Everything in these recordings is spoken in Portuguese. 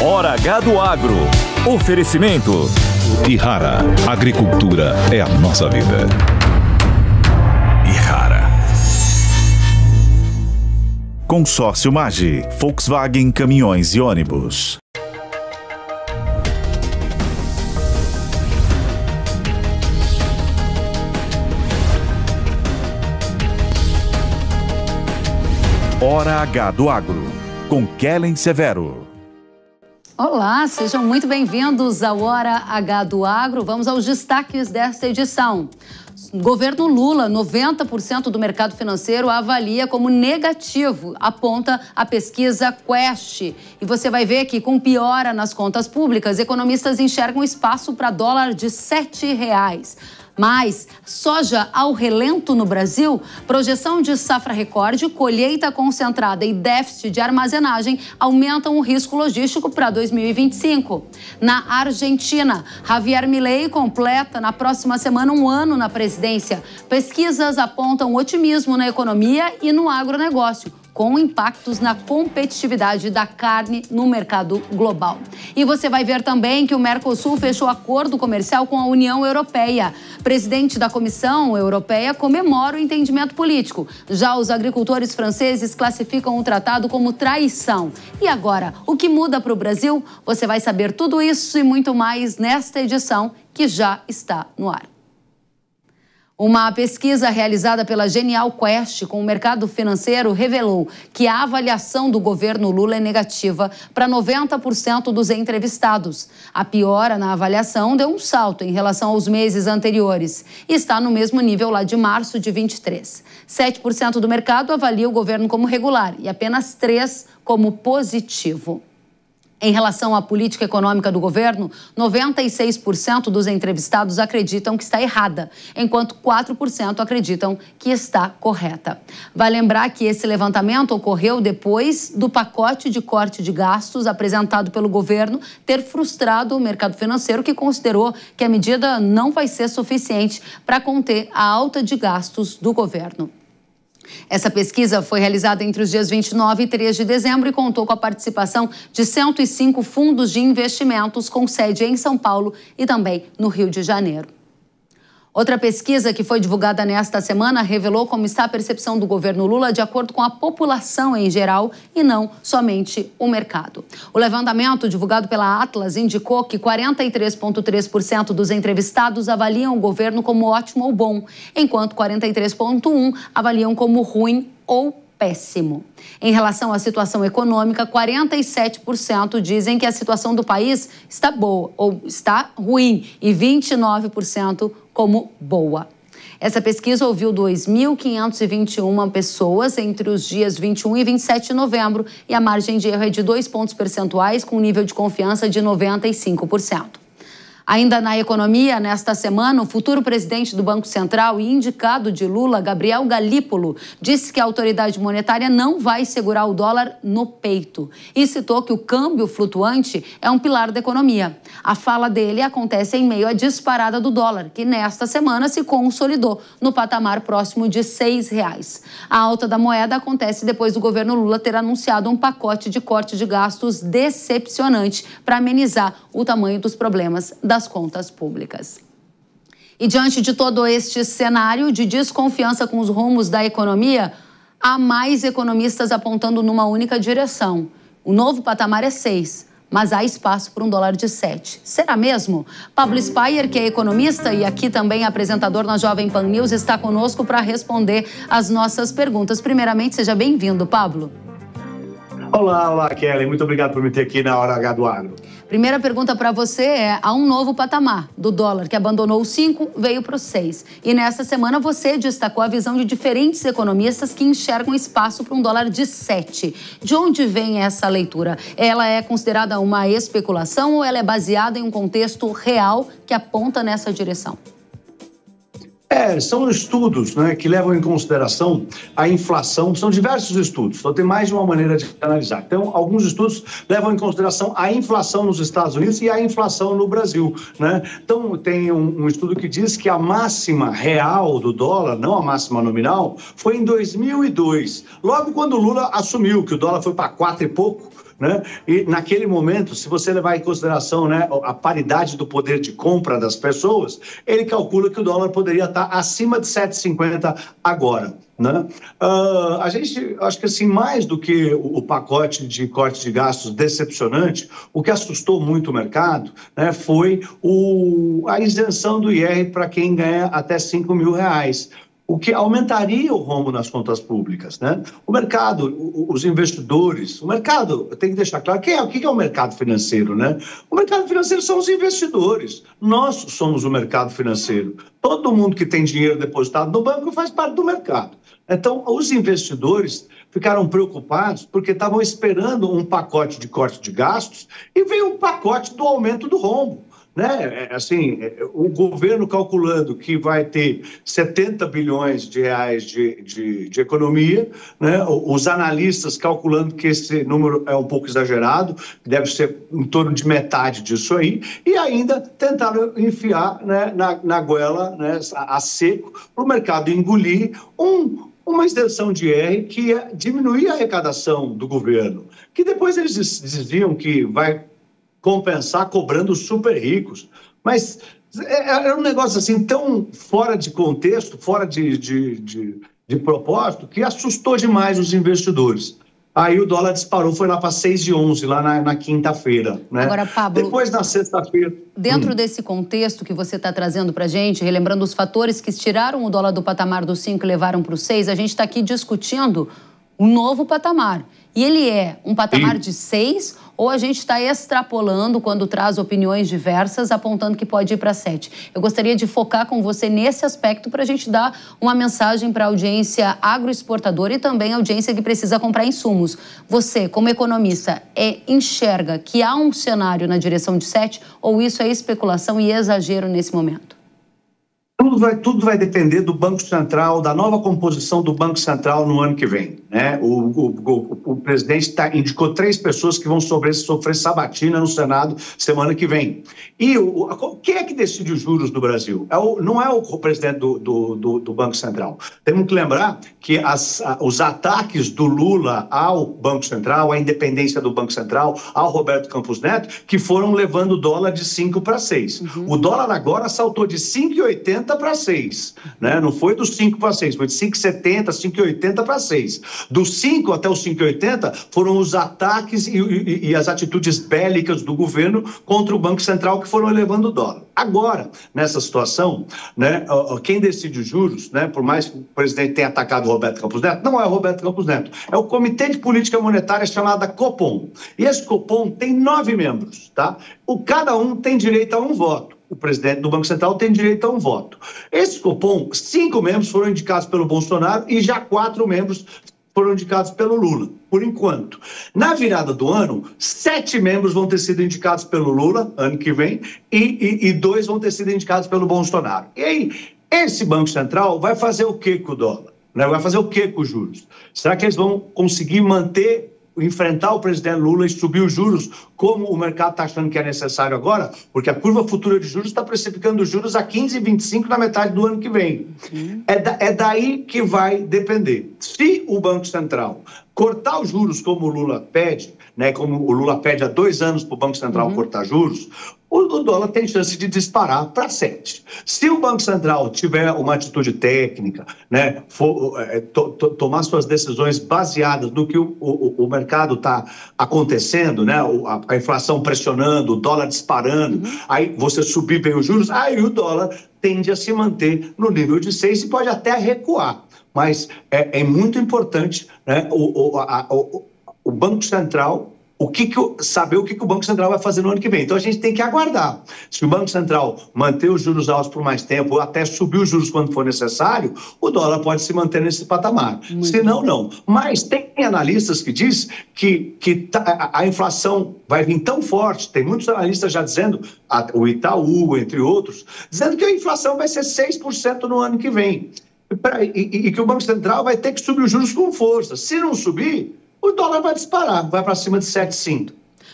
Hora H do Agro. Oferecimento. Ihara. Agricultura é a nossa vida. Ihara. Consórcio Magi. Volkswagen Caminhões e Ônibus. Hora H do Agro, com Kellen Severo. Olá, sejam muito bem-vindos ao Hora H do Agro. Vamos aos destaques desta edição. Governo Lula, 90% do mercado financeiro avalia como negativo, aponta a pesquisa Quest. E você vai ver que, com piora nas contas públicas, economistas enxergam espaço para dólar de R$ 7,00. Mas soja ao relento no Brasil, projeção de safra recorde, colheita concentrada e déficit de armazenagem aumentam o risco logístico para 2025. Na Argentina, Javier Milei completa na próxima semana um ano na presidência. Pesquisas apontam otimismo na economia e no agronegócio, com impactos na competitividade da carne no mercado global. E você vai ver também que o Mercosul fechou acordo comercial com a União Europeia. Presidente da Comissão Europeia comemora o entendimento político. Já os agricultores franceses classificam o tratado como traição. E agora, o que muda para o Brasil? Você vai saber tudo isso e muito mais nesta edição que já está no ar. Uma pesquisa realizada pela Genial Quest com o mercado financeiro revelou que a avaliação do governo Lula é negativa para 90% dos entrevistados. A piora na avaliação deu um salto em relação aos meses anteriores e está no mesmo nível lá de março de 23. 7% do mercado avalia o governo como regular e apenas 3% como positivo. Em relação à política econômica do governo, 96% dos entrevistados acreditam que está errada, enquanto 4% acreditam que está correta. Vai lembrar que esse levantamento ocorreu depois do pacote de corte de gastos apresentado pelo governo ter frustrado o mercado financeiro, que considerou que a medida não vai ser suficiente para conter a alta de gastos do governo. Essa pesquisa foi realizada entre os dias 29 e 3 de dezembro e contou com a participação de 105 fundos de investimentos com sede em São Paulo e também no Rio de Janeiro. Outra pesquisa que foi divulgada nesta semana revelou como está a percepção do governo Lula de acordo com a população em geral e não somente o mercado. O levantamento divulgado pela Atlas indicou que 43,3% dos entrevistados avaliam o governo como ótimo ou bom, enquanto 43,1% avaliam como ruim ou péssimo. Em relação à situação econômica, 47% dizem que a situação do país está boa ou está ruim e 29% como boa. Essa pesquisa ouviu 2.521 pessoas entre os dias 21 e 27 de novembro e a margem de erro é de 2 pontos percentuais com nível de confiança de 95%. Ainda na economia, nesta semana, o futuro presidente do Banco Central e indicado de Lula, Gabriel Galípolo, disse que a autoridade monetária não vai segurar o dólar no peito e citou que o câmbio flutuante é um pilar da economia. A fala dele acontece em meio à disparada do dólar, que nesta semana se consolidou no patamar próximo de R$ 6,00. A alta da moeda acontece depois do governo Lula ter anunciado um pacote de corte de gastos decepcionante para amenizar o tamanho dos problemas das contas públicas. E diante de todo este cenário de desconfiança com os rumos da economia, há mais economistas apontando numa única direção. O novo patamar é 6, mas há espaço para um dólar de 7. Será mesmo? Pablo Spyer, que é economista e aqui também apresentador na Jovem Pan News, está conosco para responder as nossas perguntas. Primeiramente, seja bem-vindo, Pablo. Olá, Kelly. Muito obrigado por me ter aqui na Hora H do Agro. Primeira pergunta para você é, há um novo patamar do dólar, que abandonou o 5, veio para o 6. E nessa semana você destacou a visão de diferentes economistas que enxergam espaço para um dólar de 7. De onde vem essa leitura? Ela é considerada uma especulação ou ela é baseada em um contexto real que aponta nessa direção? São estudos, né, que levam em consideração a inflação, são diversos estudos, então tem mais de uma maneira de analisar. Então, alguns estudos levam em consideração a inflação nos Estados Unidos e a inflação no Brasil, né? Então, tem um estudo que diz que a máxima real do dólar, não a máxima nominal, foi em 2002, logo quando o Lula assumiu, que o dólar foi para 4 e pouco, né? E naquele momento, se você levar em consideração, né, a paridade do poder de compra das pessoas, ele calcula que o dólar poderia estar acima de 7,50 agora, né? A gente, acho que assim, mais do que o pacote de corte de gastos decepcionante, o que assustou muito o mercado, né, foi a isenção do IR para quem ganha até R$5.000, o que aumentaria o rombo nas contas públicas, né? O mercado, os investidores, o mercado, tem que deixar claro, o que é o mercado financeiro, né? O mercado financeiro são os investidores, nós somos o mercado financeiro. Todo mundo que tem dinheiro depositado no banco faz parte do mercado. Então, os investidores ficaram preocupados porque estavam esperando um pacote de corte de gastos e veio um pacote do aumento do rombo, né? Assim, o governo calculando que vai ter 70 bilhões de reais de economia, né? Os analistas calculando que esse número é um pouco exagerado, deve ser em torno de metade disso aí, e ainda tentaram enfiar, né, na goela, né, a seco, para o mercado engolir uma extensão de IR que ia diminuir a arrecadação do governo, que depois eles diziam que vai compensar cobrando os super ricos. Mas é um negócio assim tão fora de contexto, fora de propósito, que assustou demais os investidores. Aí o dólar disparou, foi lá para 6,11, lá na quinta-feira, né? Agora, Pablo, depois na sexta-feira... Dentro desse contexto que você está trazendo para a gente, relembrando os fatores que tiraram o dólar do patamar dos 5 e levaram para os 6, a gente está aqui discutindo um novo patamar. E ele é um patamar de 6 ou a gente está extrapolando quando traz opiniões diversas, apontando que pode ir para 7? Eu gostaria de focar com você nesse aspecto para a gente dar uma mensagem para a audiência agroexportadora e também a audiência que precisa comprar insumos. Você, como economista, enxerga que há um cenário na direção de 7 ou isso é especulação e exagero nesse momento? Tudo vai depender do Banco Central, da nova composição do Banco Central no ano que vem, né? O presidente indicou 3 pessoas que vão sofrer sabatina no Senado semana que vem. E quem é que decide os juros do Brasil? Não é o presidente do Banco Central. Temos que lembrar que os ataques do Lula ao Banco Central, à independência do Banco Central, ao Roberto Campos Neto, que foram levando o dólar de 5 para 6. O dólar agora saltou de 5,80 para 6, né? Não foi dos 5 para 6, foi de 5,70, 5,80 para 6. Dos 5 até os 5,80 foram os ataques e as atitudes bélicas do governo contra o Banco Central que foram elevando o dólar. Agora, nessa situação, né, quem decide os juros, né, por mais que o presidente tenha atacado o Roberto Campos Neto, não é o Roberto Campos Neto, é o Comitê de Política Monetária chamado Copom. E esse Copom tem 9 membros, tá? Cada um tem direito a um voto. O presidente do Banco Central tem direito a um voto. Esse Copom, 5 membros foram indicados pelo Bolsonaro e já 4 membros foram indicados pelo Lula, por enquanto. Na virada do ano, 7 membros vão ter sido indicados pelo Lula, ano que vem, e 2 vão ter sido indicados pelo Bolsonaro. E aí, esse Banco Central vai fazer o quê com o dólar? Vai fazer o quê com os juros? Será que eles vão conseguir enfrentar o presidente Lula e subir os juros como o mercado está achando que é necessário agora? Porque a curva futura de juros está precificando os juros a 15,25 na metade do ano que vem. É daí que vai depender. Se o Banco Central cortar os juros como o Lula pede, né, como o Lula pede há 2 anos para o Banco Central cortar juros, o dólar tem chance de disparar para 7. Se o Banco Central tiver uma atitude técnica, né, tomar suas decisões baseadas no que o mercado está acontecendo, né, a inflação pressionando, o dólar disparando, aí você subir bem os juros, aí o dólar tende a se manter no nível de 6 e pode até recuar. Mas é muito importante, né, o Banco Central... saber o que o Banco Central vai fazer no ano que vem. Então, a gente tem que aguardar. Se o Banco Central manter os juros altos por mais tempo, ou até subir os juros quando for necessário, o dólar pode se manter nesse patamar. Senão, não. Mas tem analistas que dizem que a inflação vai vir tão forte, tem muitos analistas já dizendo, o Itaú, entre outros, dizendo que a inflação vai ser 6% no ano que vem. E que o Banco Central vai ter que subir os juros com força. Se não subir, o dólar vai disparar, vai para cima de 7,5.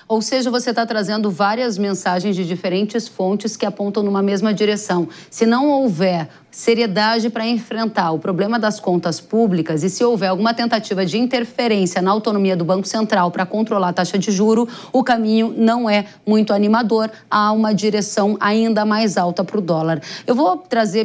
Ou seja, você está trazendo várias mensagens de diferentes fontes que apontam numa mesma direção. Se não houver seriedade para enfrentar o problema das contas públicas e se houver alguma tentativa de interferência na autonomia do Banco Central para controlar a taxa de juro, o caminho não é muito animador, há uma direção ainda mais alta para o dólar. Eu vou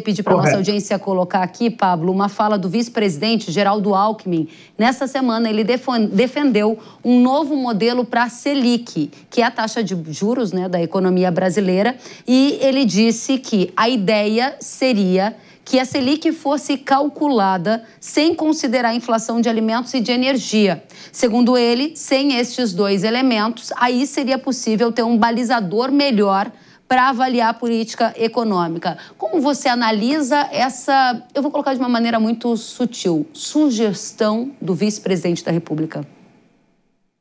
pedir para a nossa audiência colocar aqui, Pablo, uma fala do vice-presidente Geraldo Alckmin. Nessa semana ele defendeu um novo modelo para a Selic, que é a taxa de juros, né, da economia brasileira, e ele disse que a ideia seria que a Selic fosse calculada sem considerar a inflação de alimentos e de energia. Segundo ele, sem estes dois elementos, aí seria possível ter um balizador melhor para avaliar a política econômica. Como você analisa essa, eu vou colocar de uma maneira muito sutil, sugestão do vice-presidente da República?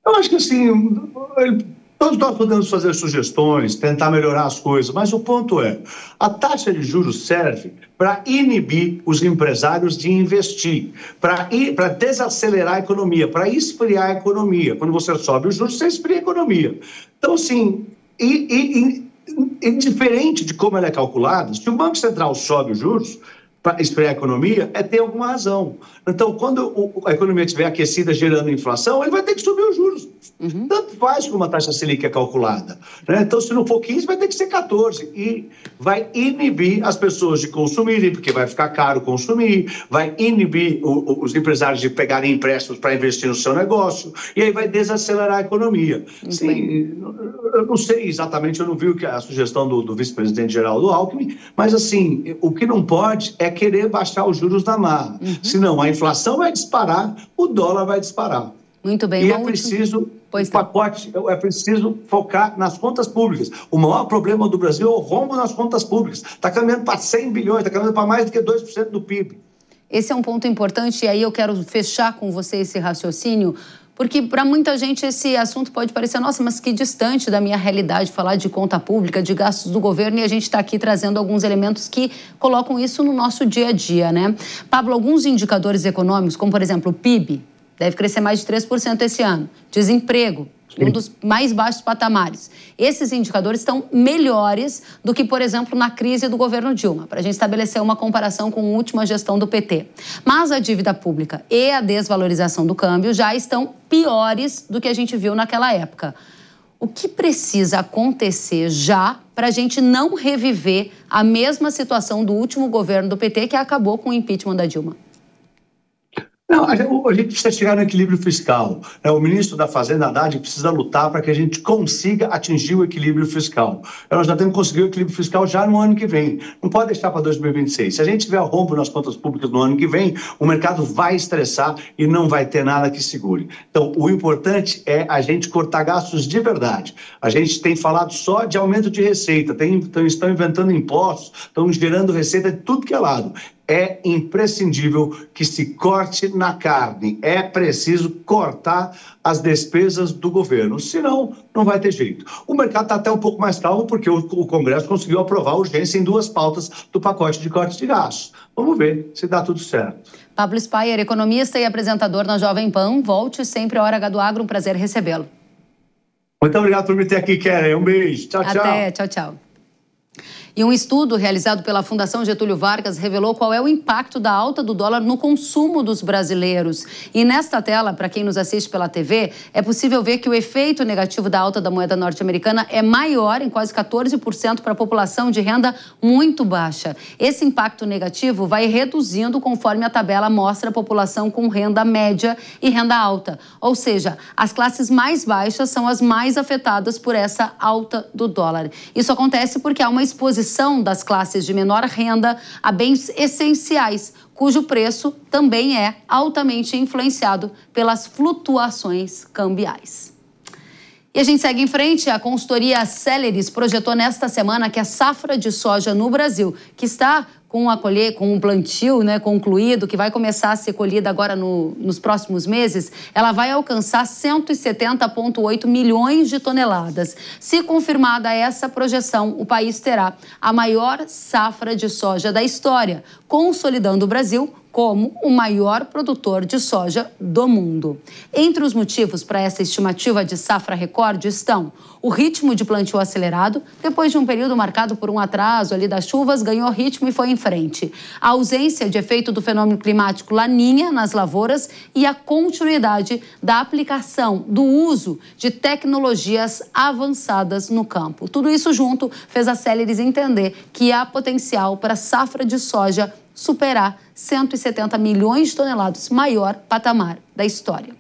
Eu acho que assim, todos nós podemos fazer sugestões, tentar melhorar as coisas, mas o ponto é, a taxa de juros serve para inibir os empresários de investir, para desacelerar a economia, para esfriar a economia. Quando você sobe os juros, você esfria a economia. Então, assim, indiferente de como ela é calculada, se o Banco Central sobe os juros para esfriar a economia, tem alguma razão. Então, quando a economia estiver aquecida, gerando inflação, ele vai ter que subir os juros. Tanto faz como a taxa Selic é calculada, né? Então, se não for 15, vai ter que ser 14. E vai inibir as pessoas de consumirem, porque vai ficar caro consumir, vai inibir os empresários de pegarem empréstimos para investir no seu negócio, e aí vai desacelerar a economia. Sim, eu não sei exatamente, eu não vi a sugestão do vice-presidente Geraldo Alckmin, mas, assim, o que não pode é querer baixar os juros na marra. Senão, a inflação vai disparar, o dólar vai disparar. Muito bem. E é preciso, é preciso focar nas contas públicas. O maior problema do Brasil é o rombo nas contas públicas. Está caminhando para 100 bilhões, está caminhando para mais do que 2% do PIB. Esse é um ponto importante e aí eu quero fechar com você esse raciocínio, porque para muita gente esse assunto pode parecer, nossa, mas que distante da minha realidade falar de conta pública, de gastos do governo, e a gente está aqui trazendo alguns elementos que colocam isso no nosso dia a dia, né? Pablo, alguns indicadores econômicos, como por exemplo o PIB, deve crescer mais de 3% esse ano. Desemprego, um dos mais baixos patamares. Esses indicadores estão melhores do que, por exemplo, na crise do governo Dilma, para a gente estabelecer uma comparação com a última gestão do PT. Mas a dívida pública e a desvalorização do câmbio já estão piores do que a gente viu naquela época. O que precisa acontecer já para a gente não reviver a mesma situação do último governo do PT que acabou com o impeachment da Dilma? Não, a gente precisa chegar no equilíbrio fiscal. O ministro da Fazenda, Haddad, precisa lutar para que a gente consiga atingir o equilíbrio fiscal. Nós já temos que conseguir o equilíbrio fiscal já no ano que vem. Não pode deixar para 2026. Se a gente tiver rombo nas contas públicas no ano que vem, o mercado vai estressar e não vai ter nada que segure. Então, o importante é a gente cortar gastos de verdade. A gente tem falado só de aumento de receita, estão inventando impostos, estão gerando receita de tudo que é lado. É imprescindível que se corte na carne. É preciso cortar as despesas do governo, senão não vai ter jeito. O mercado está até um pouco mais calmo porque o Congresso conseguiu aprovar a urgência em 2 pautas do pacote de cortes de gastos. Vamos ver se dá tudo certo. Pablo Spyer, economista e apresentador na Jovem Pan. Volte sempre à Hora H do Agro, um prazer recebê-lo. Muito obrigado por me ter aqui, Keren. Um beijo. Tchau, tchau. Até, tchau, tchau. E um estudo realizado pela Fundação Getúlio Vargas revelou qual é o impacto da alta do dólar no consumo dos brasileiros. E nesta tela, para quem nos assiste pela TV, é possível ver que o efeito negativo da alta da moeda norte-americana é maior, em quase 14%, para a população de renda muito baixa. Esse impacto negativo vai reduzindo conforme a tabela mostra a população com renda média e renda alta. Ou seja, as classes mais baixas são as mais afetadas por essa alta do dólar. Isso acontece porque há uma exposição das classes de menor renda a bens essenciais, cujo preço também é altamente influenciado pelas flutuações cambiais. E a gente segue em frente. A consultoria Celeris projetou nesta semana que a safra de soja no Brasil, que está com um plantio, né, concluído, que vai começar a ser colhida agora nos próximos meses, ela vai alcançar 170,8 milhões de toneladas. Se confirmada essa projeção, o país terá a maior safra de soja da história, consolidando o Brasil como o maior produtor de soja do mundo. Entre os motivos para essa estimativa de safra recorde estão o ritmo de plantio acelerado, depois de um período marcado por um atraso ali das chuvas, ganhou ritmo e foi em frente. A ausência de efeito do fenômeno climático Laninha nas lavouras e a continuidade da aplicação do uso de tecnologias avançadas no campo. Tudo isso junto fez a Celes entender que há potencial para a safra de soja superar 170 milhões de toneladas, maior patamar da história.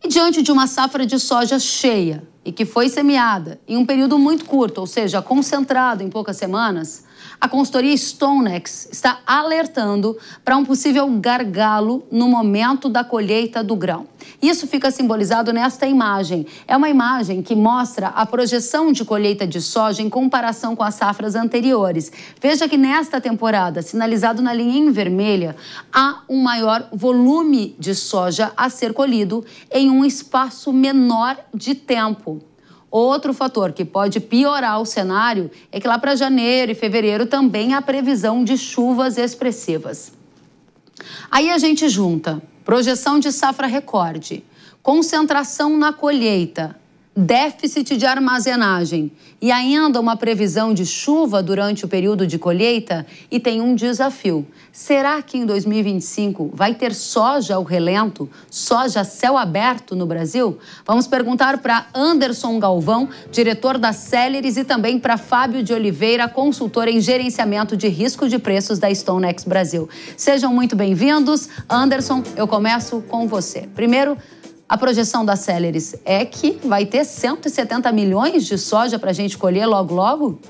E diante de uma safra de soja cheia e que foi semeada em um período muito curto, ou seja, concentrado em poucas semanas, a consultoria StoneX está alertando para um possível gargalo no momento da colheita do grão. Isso fica simbolizado nesta imagem. É uma imagem que mostra a projeção de colheita de soja em comparação com as safras anteriores. Veja que nesta temporada, sinalizado na linha em vermelha, há um maior volume de soja a ser colhido em um espaço menor de tempo. Outro fator que pode piorar o cenário é que lá para janeiro e fevereiro também há previsão de chuvas expressivas. Aí a gente junta projeção de safra recorde, concentração na colheita, déficit de armazenagem e ainda uma previsão de chuva durante o período de colheita e tem um desafio. Será que em 2025 vai ter soja ao relento, soja a céu aberto no Brasil? Vamos perguntar para Anderson Galvão, diretor da Celes, e também para Fábio de Oliveira, consultor em gerenciamento de risco de preços da StoneX Brasil. Sejam muito bem-vindos. Anderson, eu começo com você. Primeiro, a projeção da Celes é que vai ter 170 milhões de soja para a gente colher logo, logo?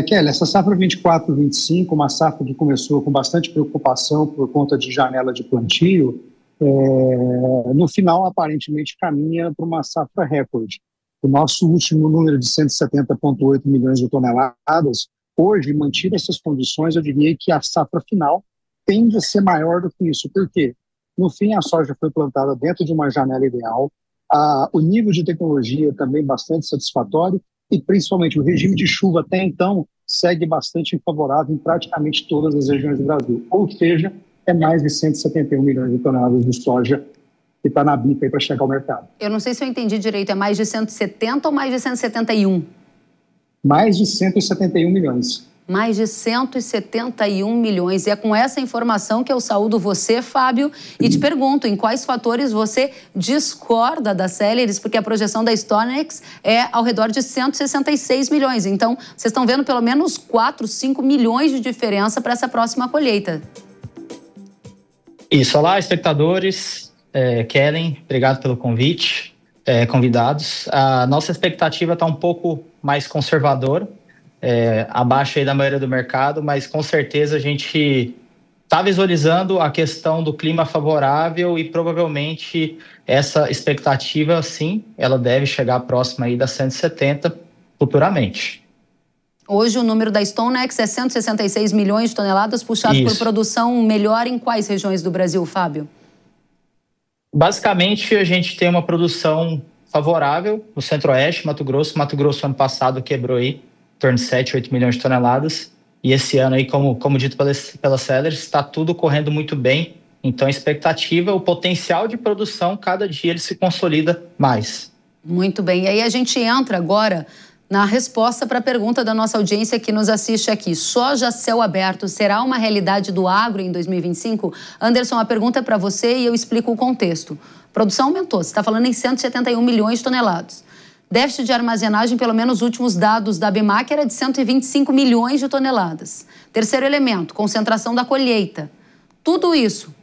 Kelly, essa safra 24-25, uma safra que começou com bastante preocupação por conta de janela de plantio, no final aparentemente caminha para uma safra recorde. O nosso último número de 170,8 milhões de toneladas, hoje, mantidas essas condições, eu diria que a safra final tende a ser maior do que isso. Por quê? No fim, a soja foi plantada dentro de uma janela ideal, o nível de tecnologia também bastante satisfatório e, principalmente, o regime de chuva até então segue bastante favorável em praticamente todas as regiões do Brasil. Ou seja, é mais de 171 milhões de toneladas de soja que está na bica para chegar ao mercado. Eu não sei se eu entendi direito, é mais de 170 ou mais de 171? Mais de 171 milhões. Mais de 171 milhões. E é com essa informação que eu saúdo você, Fábio, e te pergunto em quais fatores você discorda da Celes, porque a projeção da StoneX é ao redor de 166 milhões. Então, vocês estão vendo pelo menos 4, 5 milhões de diferença para essa próxima colheita. Isso. Olá, espectadores. Kellen, obrigado pelo convite. Convidados. A nossa expectativa está um pouco mais conservadora. Abaixo aí da maioria do mercado, mas com certeza a gente está visualizando a questão do clima favorável e provavelmente essa expectativa, sim, ela deve chegar próxima aí das 170 futuramente. Hoje o número da StoneX é 166 milhões de toneladas, puxado por produção melhor em quais regiões do Brasil, Fábio? Basicamente a gente tem uma produção favorável no Centro-Oeste, Mato Grosso. Mato Grosso ano passado quebrou aí em torno de 7, 8 milhões de toneladas. E esse ano aí, como dito pela Celes, está tudo correndo muito bem. Então a expectativa, o potencial de produção, cada dia ele se consolida mais. Muito bem. E aí a gente entra agora na resposta para a pergunta da nossa audiência que nos assiste aqui. Soja a céu aberto será uma realidade do agro em 2025? Anderson, a pergunta é para você e eu explico o contexto. A produção aumentou, você está falando em 171 milhões de toneladas. Déficit de armazenagem, pelo menos os últimos dados da ABMAC, era de 125 milhões de toneladas. Terceiro elemento, concentração da colheita. Tudo isso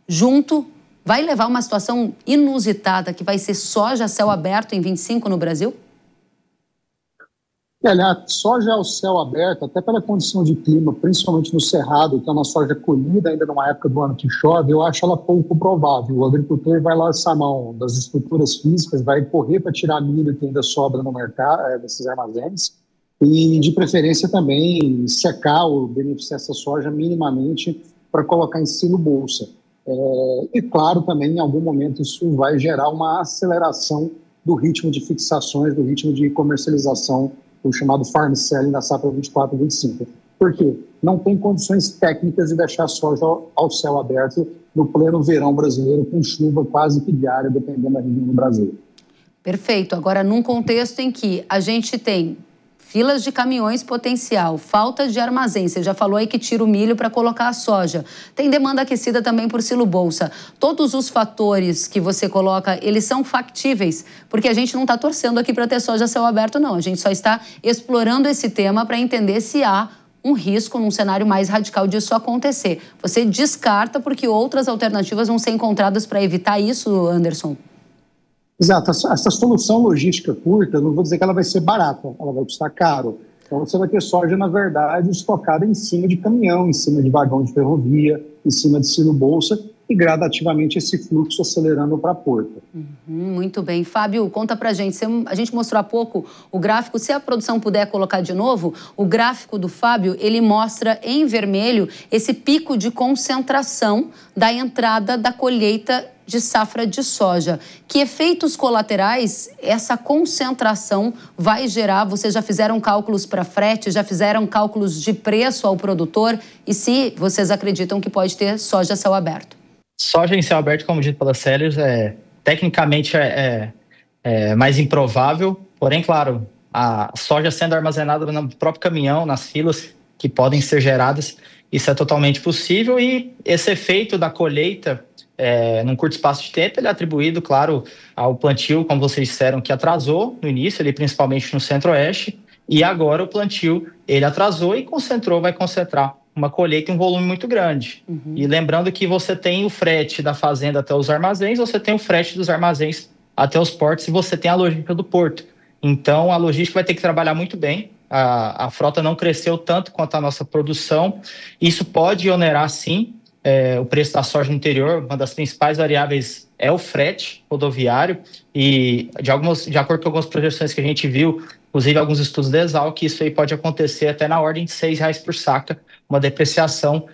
junto vai levar a uma situação inusitada que vai ser soja a céu aberto em 25 no Brasil? A soja ao céu aberto, até pela condição de clima, principalmente no Cerrado, que é uma soja colhida ainda numa época do ano que chove, eu acho ela pouco provável. O agricultor vai lançar a mão das estruturas físicas, vai correr para tirar milho que ainda sobra no mercado, desses armazéns, e de preferência também secar ou beneficiar essa soja minimamente para colocar em silo bolsa. E claro, também em algum momento isso vai gerar uma aceleração do ritmo de fixações, do ritmo de comercialização, o chamado farm selling da safra 24-25. Por quê? Não tem condições técnicas de deixar a soja ao céu aberto no pleno verão brasileiro, com chuva quase que diária, dependendo da região do Brasil. Perfeito. Agora, num contexto em que a gente tem filas de caminhões potencial, falta de armazém, você já falou aí que tira o milho para colocar a soja, tem demanda aquecida também por silo bolsa. Todos os fatores que você coloca, eles são factíveis, porque a gente não está torcendo aqui para ter soja a céu aberto, não. A gente só está explorando esse tema para entender se há um risco num cenário mais radical disso acontecer. Você descarta porque outras alternativas vão ser encontradas para evitar isso, Anderson? Exato. Essa solução logística curta, não vou dizer que ela vai ser barata, ela vai custar caro. Então você vai ter soja, na verdade, estocada em cima de caminhão, em cima de vagão de ferrovia, em cima de silo bolsa, e gradativamente esse fluxo acelerando para a porta. Muito bem. Fábio, conta pra gente. A gente mostrou há pouco o gráfico, se a produção puder colocar de novo, o gráfico do Fábio, ele mostra em vermelho esse pico de concentração da entrada da colheita de safra de soja. Que efeitos colaterais essa concentração vai gerar? Vocês já fizeram cálculos para frete, já fizeram cálculos de preço ao produtor? E se vocês acreditam que pode ter soja a céu aberto? Soja em céu aberto, como dito pela Sellers, tecnicamente é mais improvável, porém, claro, a soja sendo armazenada no próprio caminhão, nas filas que podem ser geradas, isso é totalmente possível, e esse efeito da colheita, num curto espaço de tempo, ele é atribuído, claro, ao plantio, como vocês disseram, que atrasou no início, ali, principalmente no centro-oeste, e agora o plantio, ele atrasou e vai concentrar uma colheita em um volume muito grande. E lembrando que você tem o frete da fazenda até os armazéns, você tem o frete dos armazéns até os portos e você tem a logística do porto. Então, a logística vai ter que trabalhar muito bem. A frota não cresceu tanto quanto a nossa produção. Isso pode onerar, sim, o preço da soja no interior. Uma das principais variáveis é o frete rodoviário. E, de acordo com algumas projeções que a gente viu, inclusive alguns estudos da Exalc, isso aí pode acontecer até na ordem de R$6 por saca, uma depreciação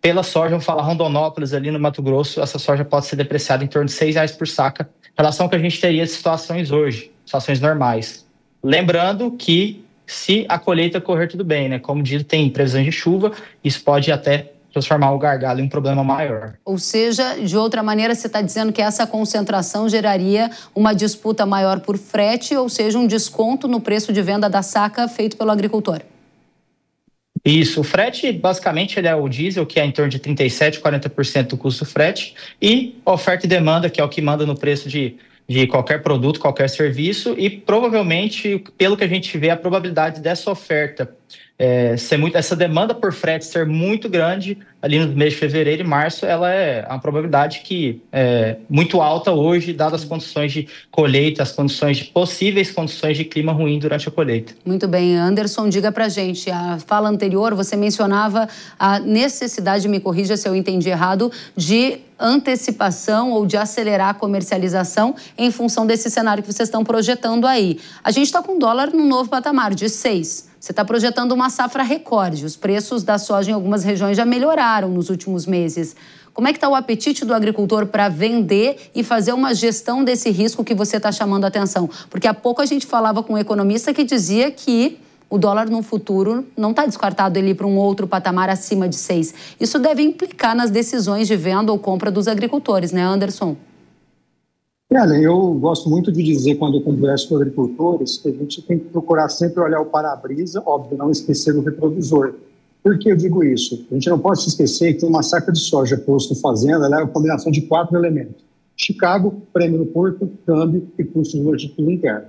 pela soja. Vamos falar Rondonópolis, ali no Mato Grosso, essa soja pode ser depreciada em torno de R$6 por saca, em relação ao que a gente teria de situações hoje, situações normais. Lembrando que se a colheita correr tudo bem, né? Como dito, tem previsões de chuva, isso pode até transformar o gargalo em um problema maior. Ou seja, de outra maneira, você está dizendo que essa concentração geraria uma disputa maior por frete, ou seja, um desconto no preço de venda da saca feito pelo agricultor. Isso, o frete, basicamente, ele é o diesel, que é em torno de 37%, 40% do custo do frete, e oferta e demanda, que é o que manda no preço de qualquer produto, qualquer serviço, e provavelmente, pelo que a gente vê, a probabilidade dessa oferta essa demanda por frete ser muito grande ali no mês de fevereiro e março, ela é uma probabilidade que é muito alta hoje, dadas as condições de colheita, as possíveis condições de clima ruim durante a colheita. Muito bem. Anderson, diga pra gente, a fala anterior você mencionava a necessidade, me corrija se eu entendi errado, de antecipação ou de acelerar a comercialização em função desse cenário que vocês estão projetando aí. A gente está com o dólar num novo patamar de 6. Você está projetando uma safra recorde. Os preços da soja em algumas regiões já melhoraram nos últimos meses. Como é que está o apetite do agricultor para vender e fazer uma gestão desse risco que você está chamando a atenção? Porque há pouco a gente falava com um economista que dizia que o dólar no futuro não está descartado ele ir para um outro patamar acima de 6. Isso deve implicar nas decisões de venda ou compra dos agricultores, né, Anderson? Olha, eu gosto muito de dizer, quando eu converso com agricultores, que a gente tem que procurar sempre olhar o para-brisa, óbvio, não esquecer o retrovisor. Por que eu digo isso? A gente não pode se esquecer que uma saca de soja posto fazenda, ela é uma combinação de 4 elementos: Chicago, prêmio no porto, câmbio e custos de logística interna.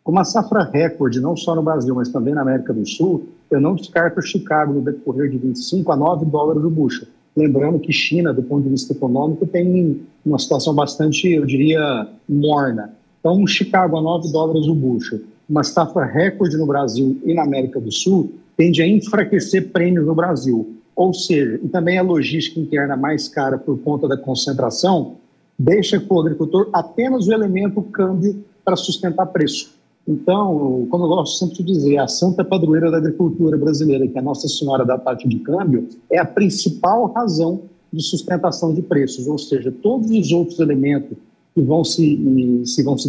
Com uma safra recorde, não só no Brasil, mas também na América do Sul, eu não descarto o Chicago no decorrer de 25 a 9 dólares o bushel. Lembrando que China, do ponto de vista econômico, tem uma situação bastante, eu diria, morna. Então, um Chicago a 9 dólares o bushel, uma safra recorde no Brasil e na América do Sul, tende a enfraquecer prêmios no Brasil. Ou seja, e também a logística interna mais cara por conta da concentração, deixa com o agricultor apenas o elemento câmbio para sustentar preço. Então, como eu gosto sempre de dizer, a santa padroeira da agricultura brasileira, que é a Nossa Senhora da taxa de câmbio, é a principal razão de sustentação de preços, ou seja, todos os outros elementos que vão se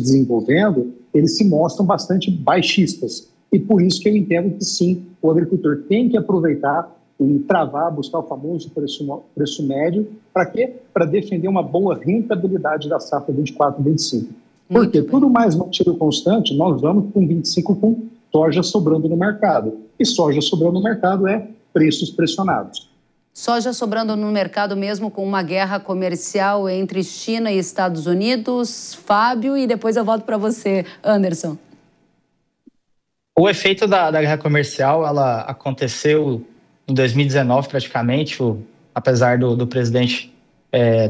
desenvolvendo, eles se mostram bastante baixistas. E por isso que eu entendo que sim, o agricultor tem que aproveitar e travar, buscar o famoso preço médio. Para quê? Para defender uma boa rentabilidade da safra 24-25. Porque tudo mais mantido constante, nós vamos com 25 com soja sobrando no mercado. E soja sobrando no mercado é preços pressionados. Soja sobrando no mercado mesmo com uma guerra comercial entre China e Estados Unidos. Fábio, e depois eu volto para você, Anderson. O efeito da guerra comercial, ela aconteceu em 2019 praticamente, apesar do presidente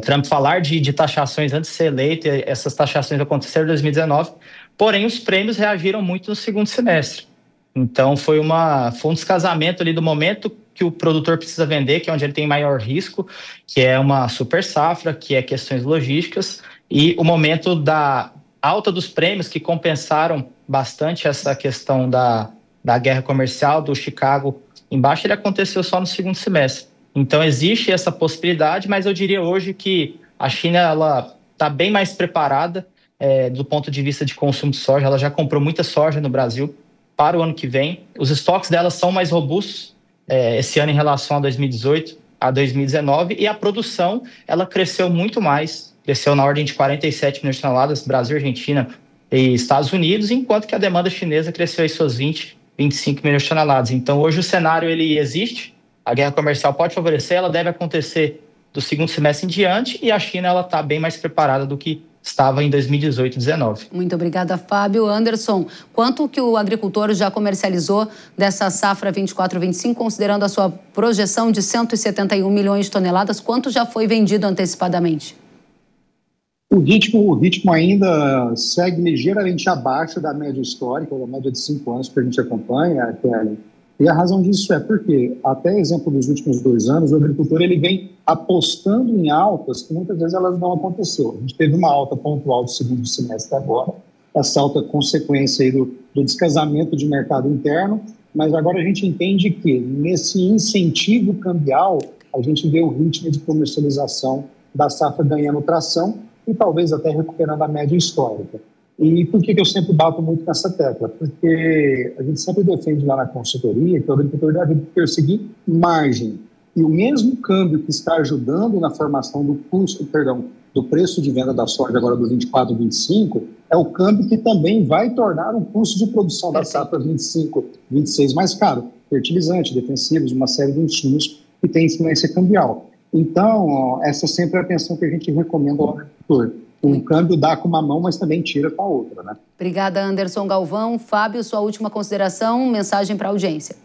Trump falar de taxações antes de ser eleito, e essas taxações aconteceram em 2019, porém os prêmios reagiram muito no segundo semestre. Então foi um descasamento ali do momento que o produtor precisa vender, que é onde ele tem maior risco, que é uma super safra, que é questões logísticas, e o momento da alta dos prêmios que compensaram bastante essa questão da guerra comercial, do Chicago embaixo, ele aconteceu só no segundo semestre. Então existe essa possibilidade, mas eu diria hoje que a China ela está bem mais preparada do ponto de vista de consumo de soja. Ela já comprou muita soja no Brasil para o ano que vem. Os estoques dela são mais robustos esse ano em relação a 2018, a 2019, e a produção ela cresceu muito mais, cresceu na ordem de 47 milhões de toneladas, Brasil, Argentina e Estados Unidos, enquanto que a demanda chinesa cresceu em suas 25 milhões de toneladas. Então hoje o cenário ele existe, a guerra comercial pode favorecer, ela deve acontecer do segundo semestre em diante, e a China ela está bem mais preparada do que estava em 2018 e 2019. Muito obrigada, Fábio. Anderson, quanto que o agricultor já comercializou dessa safra 24-25, considerando a sua projeção de 171 milhões de toneladas, quanto já foi vendido antecipadamente? O ritmo ainda segue ligeiramente abaixo da média histórica, da média de 5 anos que a gente acompanha, Kelly. E a razão disso é porque, até exemplo dos últimos 2 anos, o agricultor ele vem apostando em altas que muitas vezes elas não aconteceram. A gente teve uma alta pontual do segundo semestre agora, essa alta consequência aí do descasamento de mercado interno, mas agora a gente entende que nesse incentivo cambial a gente vê o ritmo de comercialização da safra ganhando tração e talvez até recuperando a média histórica. E por que eu sempre bato muito nessa tecla? Porque a gente sempre defende lá na consultoria que o agricultor deve perseguir margem. E o mesmo câmbio que está ajudando na formação do preço de venda da soja agora do 24 e 25, é o câmbio que também vai tornar o custo de produção da safra 25, 26 mais caro. Fertilizantes, defensivos, uma série de insumos que tem influência cambial. Então, essa sempre é a atenção que a gente recomenda ao agricultor. O câmbio dá com uma mão, mas também tira com a outra, né? Obrigada, Anderson Galvão. Fábio, sua última consideração, mensagem para a audiência.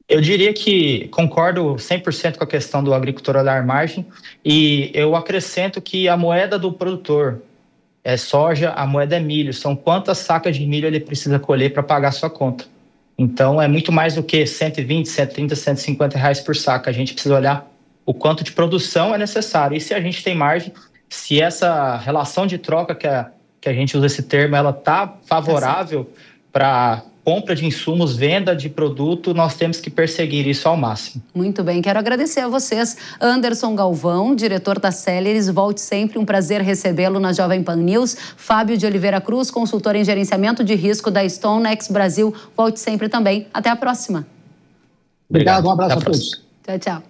Eu diria que concordo 100% com a questão do agricultor olhar margem, e eu acrescento que a moeda do produtor é soja, a moeda é milho. São quantas sacas de milho ele precisa colher para pagar a sua conta. Então, é muito mais do que 120, 130, 150 reais por saca. A gente precisa olhar o quanto de produção é necessário. E se a gente tem margem, se essa relação de troca, que a gente usa esse termo, ela está favorável para compra de insumos, venda de produto, nós temos que perseguir isso ao máximo. Muito bem, quero agradecer a vocês. Anderson Galvão, diretor da Celeris, volte sempre, um prazer recebê-lo na Jovem Pan News. Fábio de Oliveira Cruz, consultor em gerenciamento de risco da StoneX Brasil, volte sempre também. Até a próxima. Obrigado, um abraço a todos. Tchau, tchau.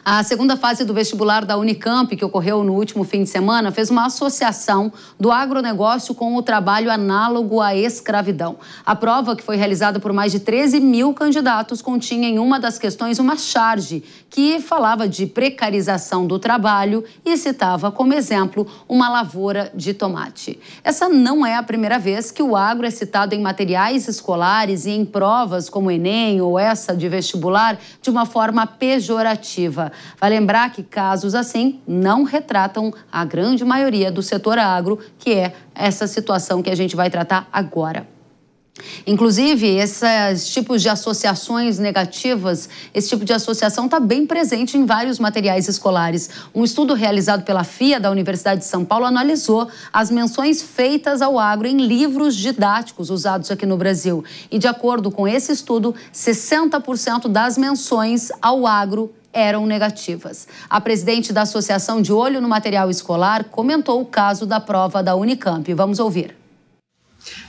A segunda fase do vestibular da Unicamp, que ocorreu no último fim de semana, fez uma associação do agronegócio com o trabalho análogo à escravidão. A prova, que foi realizada por mais de 13 mil candidatos, continha em uma das questões uma charge que falava de precarização do trabalho e citava como exemplo uma lavoura de tomate. Essa não é a primeira vez que o agro é citado em materiais escolares e em provas como o Enem ou essa de vestibular de uma forma pejorativa. Vai lembrar que casos assim não retratam a grande maioria do setor agro, que é essa situação que a gente vai tratar agora. Inclusive, esses tipos de associações negativas, esse tipo de associação está bem presente em vários materiais escolares. Um estudo realizado pela FIA da Universidade de São Paulo analisou as menções feitas ao agro em livros didáticos usados aqui no Brasil. E, de acordo com esse estudo, 60% das menções ao agro eram negativas. A presidente da Associação de Olho no Material Escolar comentou o caso da prova da Unicamp. Vamos ouvir.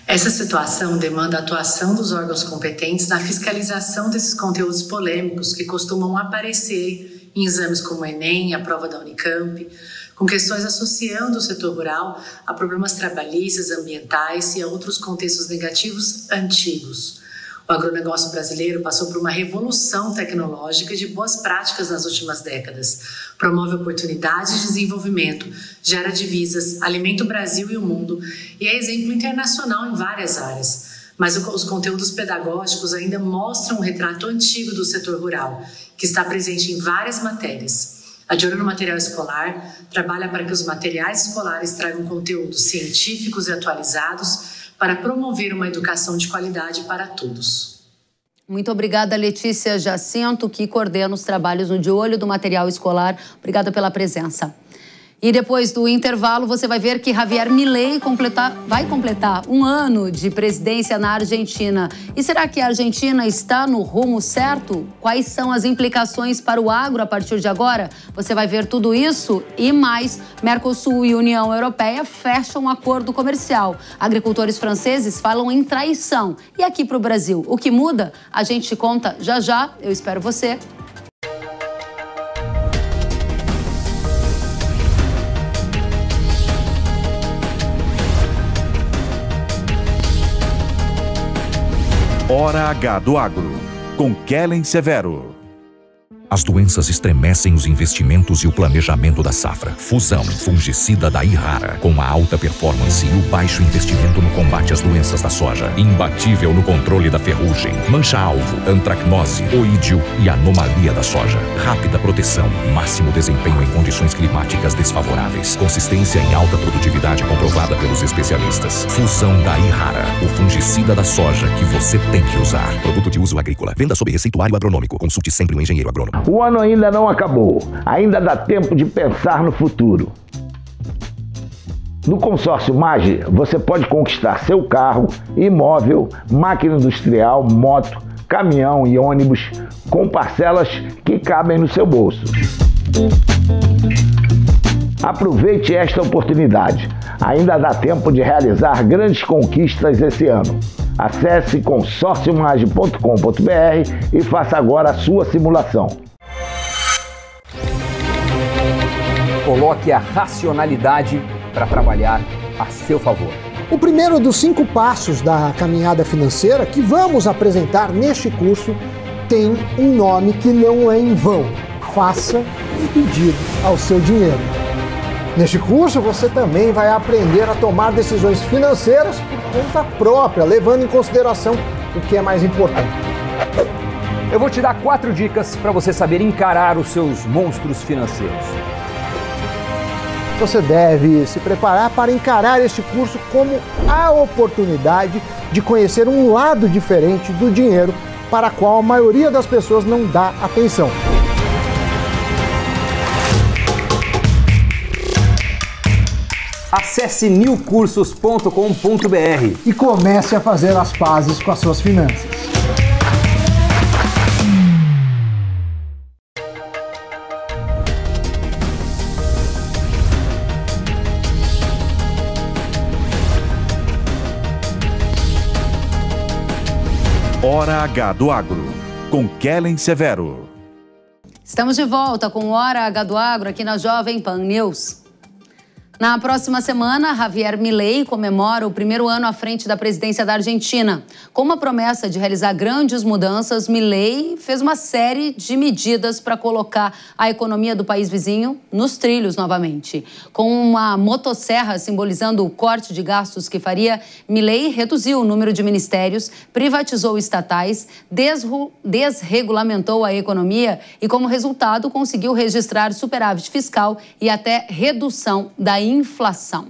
Essa situação demanda a atuação dos órgãos competentes na fiscalização desses conteúdos polêmicos que costumam aparecer em exames como o Enem, a prova da Unicamp, com questões associando o setor rural a problemas trabalhistas, ambientais e a outros contextos negativos antigos. O agronegócio brasileiro passou por uma revolução tecnológica de boas práticas nas últimas décadas. Promove oportunidades de desenvolvimento, gera divisas, alimenta o Brasil e o mundo e é exemplo internacional em várias áreas. Mas os conteúdos pedagógicos ainda mostram um retrato antigo do setor rural, que está presente em várias matérias. A De Olho no Material Escolar trabalha para que os materiais escolares tragam conteúdos científicos e atualizados para promover uma educação de qualidade para todos. Muito obrigada, Letícia Jacinto, que coordena os trabalhos no De Olho do Material Escolar. Obrigada pela presença. E depois do intervalo, você vai ver que Javier Milei vai completar 1 ano de presidência na Argentina. E será que a Argentina está no rumo certo? Quais são as implicações para o agro a partir de agora? Você vai ver tudo isso e mais. Mercosul e União Europeia fecham um acordo comercial. Agricultores franceses falam em traição. E aqui para o Brasil, o que muda? A gente conta já já. Eu espero você. Hora H do Agro, com Kellen Severo. As doenças estremecem os investimentos e o planejamento da safra. Fusão fungicida da Irrara, com a alta performance e o baixo investimento no combate às doenças da soja. Imbatível no controle da ferrugem, mancha-alvo, antracnose, oídio e anomalia da soja. Rápida proteção, máximo desempenho em condições climáticas desfavoráveis. Consistência em alta produtividade comprovada pelos especialistas. Fusão da Irrara, o fungicida da soja que você tem que usar. Produto de uso agrícola. Venda sob receituário agronômico. Consulte sempre um engenheiro agrônomo. O ano ainda não acabou, ainda dá tempo de pensar no futuro. No consórcio MAGE, você pode conquistar seu carro, imóvel, máquina industrial, moto, caminhão e ônibus com parcelas que cabem no seu bolso. Aproveite esta oportunidade, ainda dá tempo de realizar grandes conquistas esse ano. Acesse consórciomage.com.br e faça agora a sua simulação. Coloque a racionalidade para trabalhar a seu favor. O primeiro dos 5 passos da caminhada financeira que vamos apresentar neste curso tem um nome que não é em vão. Faça um pedido ao seu dinheiro. Neste curso você também vai aprender a tomar decisões financeiras por conta própria, levando em consideração o que é mais importante. Eu vou te dar 4 dicas para você saber encarar os seus monstros financeiros. Você deve se preparar para encarar este curso como a oportunidade de conhecer um lado diferente do dinheiro para a qual a maioria das pessoas não dá atenção. Acesse newcursos.com.br e comece a fazer as pazes com as suas finanças. Hora H do Agro, com Kellen Severo. Estamos de volta com Hora H do Agro aqui na Jovem Pan News. Na próxima semana, Javier Milei comemora o 1º ano à frente da presidência da Argentina. Com uma promessa de realizar grandes mudanças, Milei fez uma série de medidas para colocar a economia do país vizinho nos trilhos novamente. Com uma motosserra simbolizando o corte de gastos que faria, Milei reduziu o número de ministérios, privatizou estatais, desregulamentou a economia e, como resultado, conseguiu registrar superávit fiscal e até redução da inflação.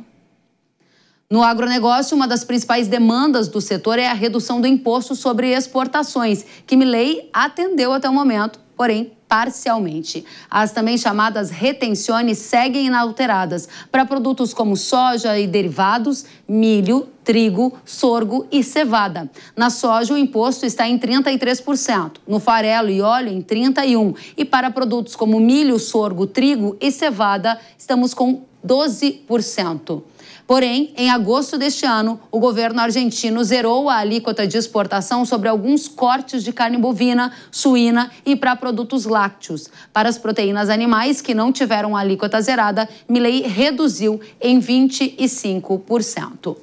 No agronegócio, uma das principais demandas do setor é a redução do imposto sobre exportações, que Milei atendeu até o momento, porém parcialmente. As também chamadas retenções seguem inalteradas para produtos como soja e derivados, milho, trigo, sorgo e cevada. Na soja, o imposto está em 33%, no farelo e óleo em 31%, e para produtos como milho, sorgo, trigo e cevada, estamos com 12%. Porém, em agosto deste ano, o governo argentino zerou a alíquota de exportação sobre alguns cortes de carne bovina, suína e para produtos lácteos. Para as proteínas animais que não tiveram a alíquota zerada, Milei reduziu em 25%.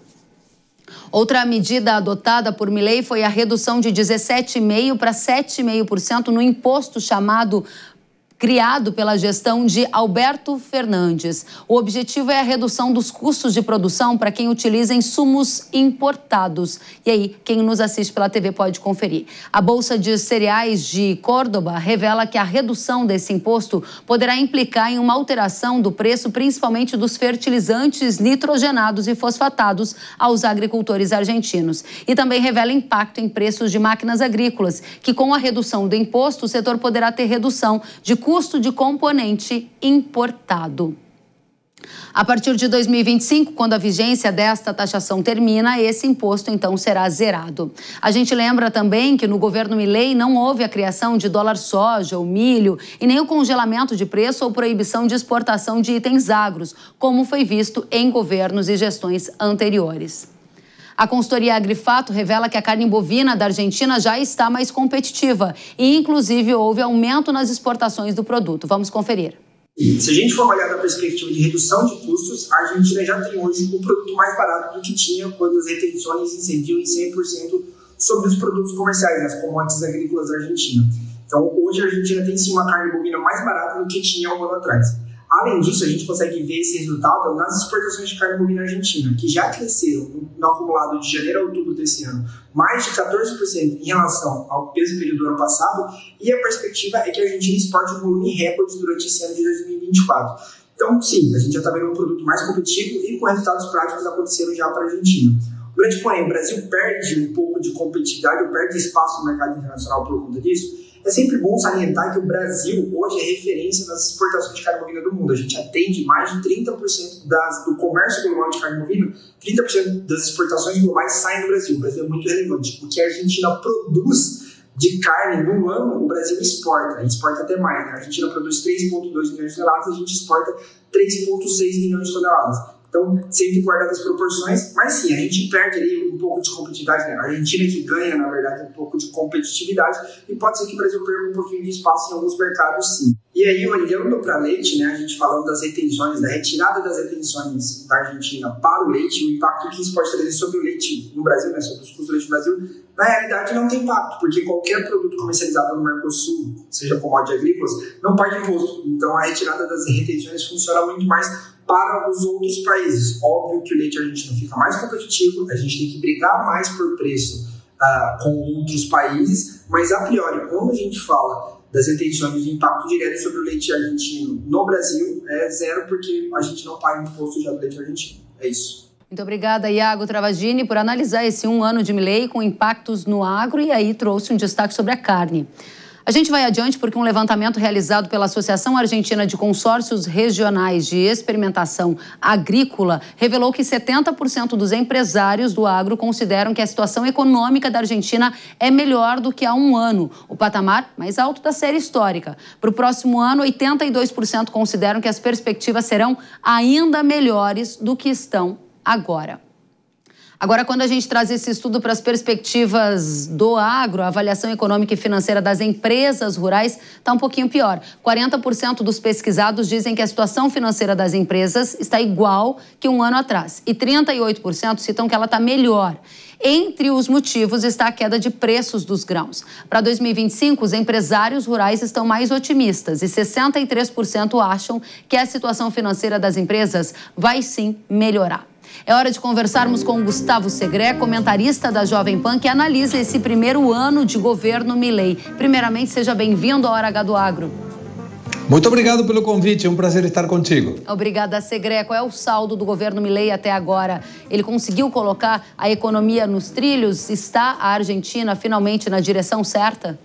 Outra medida adotada por Milei foi a redução de 17,5% para 7,5% no imposto criado pela gestão de Alberto Fernandes. O objetivo é a redução dos custos de produção para quem utiliza insumos importados. E aí, quem nos assiste pela TV pode conferir. A Bolsa de Cereais de Córdoba revela que a redução desse imposto poderá implicar em uma alteração do preço, principalmente dos fertilizantes nitrogenados e fosfatados aos agricultores argentinos. E também revela impacto em preços de máquinas agrícolas, que com a redução do imposto, o setor poderá ter redução de custo de componente importado. A partir de 2025, quando a vigência desta taxação termina, esse imposto então será zerado. A gente lembra também que no governo Milei não houve a criação de dólar soja ou milho e nem o congelamento de preço ou proibição de exportação de itens agros, como foi visto em governos e gestões anteriores. A consultoria Agrifato revela que a carne bovina da Argentina já está mais competitiva e, inclusive, houve aumento nas exportações do produto. Vamos conferir. Se a gente for olhar da perspectiva de redução de custos, a Argentina já tem hoje um produto mais barato do que tinha quando as retenções incidiam em 100% sobre os produtos comerciais, as commodities agrícolas da Argentina. Então, hoje a Argentina tem sim uma carne bovina mais barata do que tinha um ano atrás. Além disso, a gente consegue ver esse resultado nas exportações de carne bovina argentina, que já cresceram no acumulado de janeiro a outubro desse ano, mais de 14% em relação ao mesmo período do ano passado, e a perspectiva é que a Argentina exporte um volume recorde durante esse ano de 2024. Então, sim, a gente já está vendo um produto mais competitivo e com resultados práticos acontecendo já para a Argentina. Durante, porém, o Brasil perde um pouco de competitividade, ou perde espaço no mercado internacional por conta disso. É sempre bom salientar que o Brasil hoje é referência nas exportações de carne bovina do mundo. A gente atende mais de 30% do comércio global de carne bovina, 30% das exportações globais saem do Brasil. O Brasil é muito relevante. O que a Argentina produz de carne no ano, o Brasil exporta até mais. Né? A Argentina produz 3,2 milhões de toneladas, a gente exporta 3,6 milhões de toneladas. Então, sempre guardando as proporções, mas sim, a gente perde ali um pouco de competitividade, né? A Argentina que ganha, na verdade, um pouco de competitividade, e pode ser que o Brasil perca um pouquinho de espaço em alguns mercados, sim. E aí, olhando para leite, né, a gente falando das retenções, da retirada das retenções da Argentina para o leite, o impacto que isso pode trazer sobre o leite no Brasil, né, sobre os custos do leite no Brasil, na realidade não tem impacto, porque qualquer produto comercializado no Mercosul, seja commodity agrícolas, não paga imposto. Então, a retirada das retenções funciona muito mais para os outros países. Óbvio que o leite argentino fica mais competitivo, a gente tem que brigar mais por preço com outros países, mas a priori, quando a gente fala das retenções de impacto direto sobre o leite argentino no Brasil, é zero, porque a gente não paga imposto já do leite argentino. É isso. Muito obrigada, Iago Travagini, por analisar esse ano de Milei com impactos no agro e aí trouxe um destaque sobre a carne. A gente vai adiante porque um levantamento realizado pela Associação Argentina de Consórcios Regionais de Experimentação Agrícola revelou que 70% dos empresários do agro consideram que a situação econômica da Argentina é melhor do que há um ano, o patamar mais alto da série histórica. Para o próximo ano, 82% consideram que as perspectivas serão ainda melhores do que estão agora. Agora, quando a gente traz esse estudo para as perspectivas do agro, a avaliação econômica e financeira das empresas rurais está um pouquinho pior. 40% dos pesquisados dizem que a situação financeira das empresas está igual que um ano atrás. E 38% citam que ela está melhor. Entre os motivos está a queda de preços dos grãos. Para 2025, os empresários rurais estão mais otimistas e 63% acham que a situação financeira das empresas vai sim melhorar. É hora de conversarmos com Gustavo Segré, comentarista da Jovem Pan, que analisa esse primeiro ano de governo Milei. Primeiramente, seja bem-vindo à Hora H do Agro. Muito obrigado pelo convite, é um prazer estar contigo. Obrigada, Segré. Qual é o saldo do governo Milei até agora? Ele conseguiu colocar a economia nos trilhos? Está a Argentina finalmente na direção certa?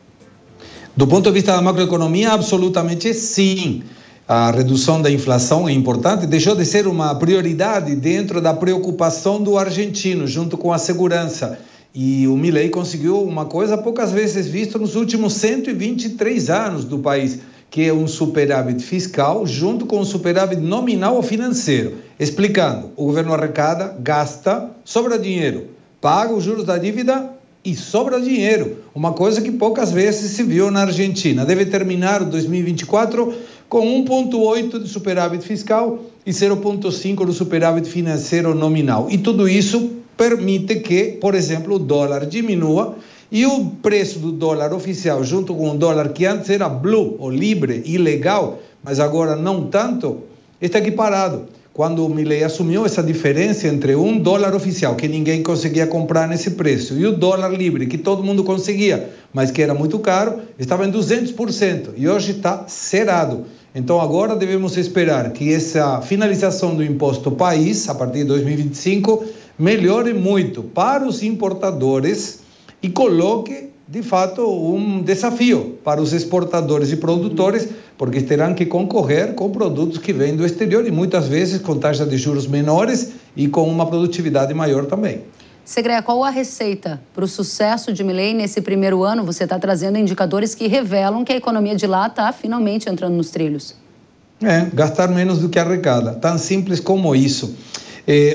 Do ponto de vista da macroeconomia, absolutamente sim. A redução da inflação é importante, deixou de ser uma prioridade dentro da preocupação do argentino, junto com a segurança. E o Milei conseguiu uma coisa poucas vezes vista nos últimos 123 anos do país, que é um superávit fiscal junto com um superávit nominal ou financeiro. Explicando, o governo arrecada, gasta, sobra dinheiro, paga os juros da dívida e sobra dinheiro. Uma coisa que poucas vezes se viu na Argentina. Deve terminar o 2024 com 1,8 de superávit fiscal e 0,5 do superávit financeiro nominal. E tudo isso permite que, por exemplo, o dólar diminua e o preço do dólar oficial, junto com o dólar que antes era blue ou livre, ilegal, mas agora não tanto, está equiparado. Quando o Milei assumiu, essa diferença entre um dólar oficial, que ninguém conseguia comprar nesse preço, e o dólar livre, que todo mundo conseguia, mas que era muito caro, estava em 200%, e hoje está zerado. Então agora devemos esperar que essa finalização do imposto país, a partir de 2025, melhore muito para os importadores e coloque, de fato, um desafio para os exportadores e produtores, porque terão que concorrer com produtos que vêm do exterior e muitas vezes com taxas de juros menores e com uma produtividade maior também. Segreia, qual a receita para o sucesso de Milei nesse primeiro ano? Você está trazendo indicadores que revelam que a economia de lá está finalmente entrando nos trilhos. Gastar menos do que arrecada, tão simples como isso.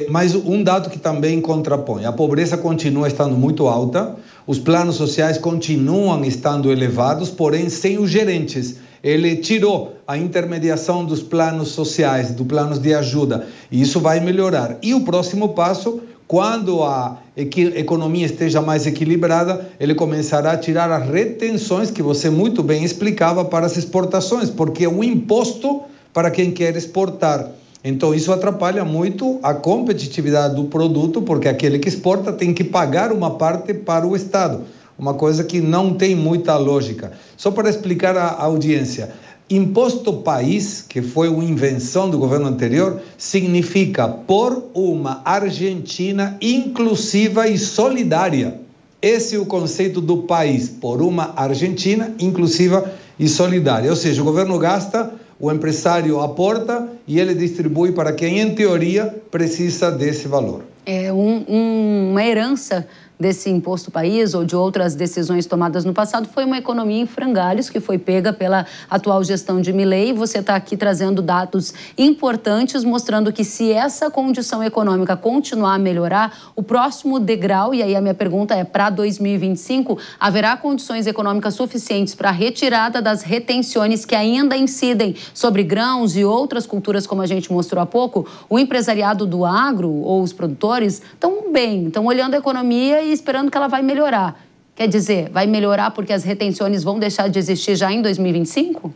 Mas um dado que também contrapõe, a pobreza continua estando muito alta, os planos sociais continuam estando elevados, porém sem os gerentes. Ele tirou a intermediação dos planos sociais, dos planos de ajuda, e isso vai melhorar. E o próximo passo, quando a economia esteja mais equilibrada, ele começará a tirar as retenções que você muito bem explicava para as exportações, porque é um imposto para quem quer exportar. Então, isso atrapalha muito a competitividade do produto, porque aquele que exporta tem que pagar uma parte para o Estado, uma coisa que não tem muita lógica. Só para explicar à audiência, imposto país, que foi uma invenção do governo anterior, significa por uma Argentina inclusiva e solidária. Esse é o conceito do país, por uma Argentina inclusiva e solidária. Ou seja, o governo gasta, o empresário aporta e ele distribui para quem, em teoria, precisa desse valor. É uma herança desse imposto país ou de outras decisões tomadas no passado foi uma economia em frangalhos que foi pega pela atual gestão de Milei. Você está aqui trazendo dados importantes mostrando que se essa condição econômica continuar a melhorar, o próximo degrau, e aí a minha pergunta é para 2025, haverá condições econômicas suficientes para a retirada das retenções que ainda incidem sobre grãos e outras culturas, como a gente mostrou há pouco? O empresariado do agro ou os produtores estão bem, estão olhando a economia e esperando que ela vai melhorar. Quer dizer, vai melhorar porque as retenções vão deixar de existir já em 2025?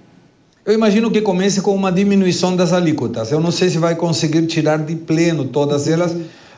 Eu imagino que comece com uma diminuição das alíquotas. Eu não sei se vai conseguir tirar de pleno todas elas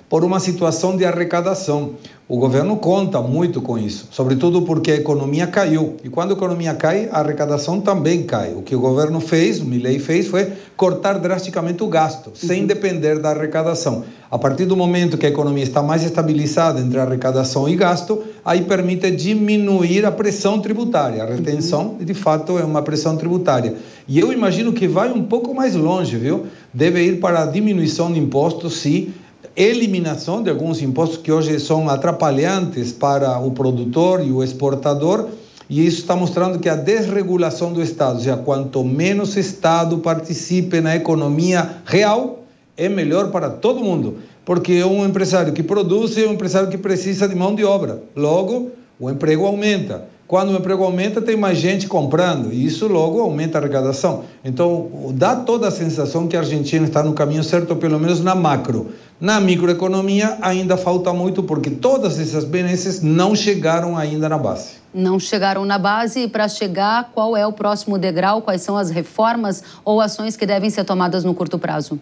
por uma situação de arrecadação. O governo conta muito com isso, sobretudo porque a economia caiu. E quando a economia cai, a arrecadação também cai. O que o governo fez, o Milei fez, foi cortar drasticamente o gasto, sem depender da arrecadação. A partir do momento que a economia está mais estabilizada entre arrecadação e gasto, aí permite diminuir a pressão tributária. A retenção, de fato, é uma pressão tributária. E eu imagino que vai um pouco mais longe, viu? Deve ir para a diminuição de impostos, sim, eliminação de alguns impostos que hoje são atrapalhantes para o produtor e o exportador, e isso está mostrando que a desregulação do Estado, ou seja, quanto menos Estado participe na economia real, é melhor para todo mundo, porque um empresário que produz é um empresário que precisa de mão de obra, logo o emprego aumenta. Quando o emprego aumenta, tem mais gente comprando, e isso logo aumenta a arrecadação. Então, dá toda a sensação que a Argentina está no caminho certo, pelo menos na macro. Na microeconomia, ainda falta muito, porque todas essas benesses não chegaram ainda na base. Não chegaram na base, e para chegar, qual é o próximo degrau? Quais são as reformas ou ações que devem ser tomadas no curto prazo?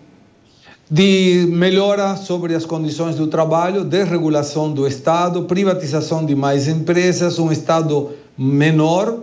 De melhora sobre as condições do trabalho, desregulação do Estado, privatização de mais empresas, um Estado menor,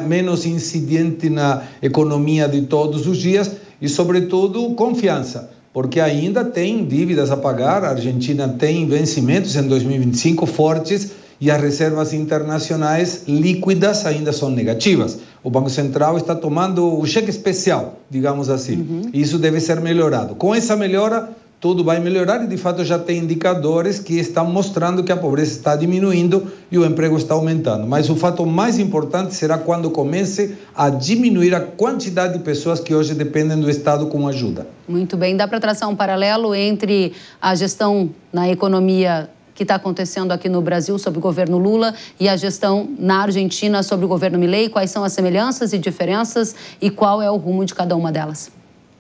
menos incidente na economia de todos os dias e, sobretudo, confiança, porque ainda tem dívidas a pagar. A Argentina tem vencimentos em 2025 fortes e as reservas internacionais líquidas ainda são negativas. O Banco Central está tomando o cheque especial, digamos assim. Isso deve ser melhorado. Com essa melhora, tudo vai melhorar e, de fato, já tem indicadores que estão mostrando que a pobreza está diminuindo e o emprego está aumentando. Mas o fato mais importante será quando comece a diminuir a quantidade de pessoas que hoje dependem do Estado com ajuda. Muito bem. Dá para traçar um paralelo entre a gestão na economia que está acontecendo aqui no Brasil sob o governo Lula e a gestão na Argentina sob o governo Milei? Quais são as semelhanças e diferenças e qual é o rumo de cada uma delas?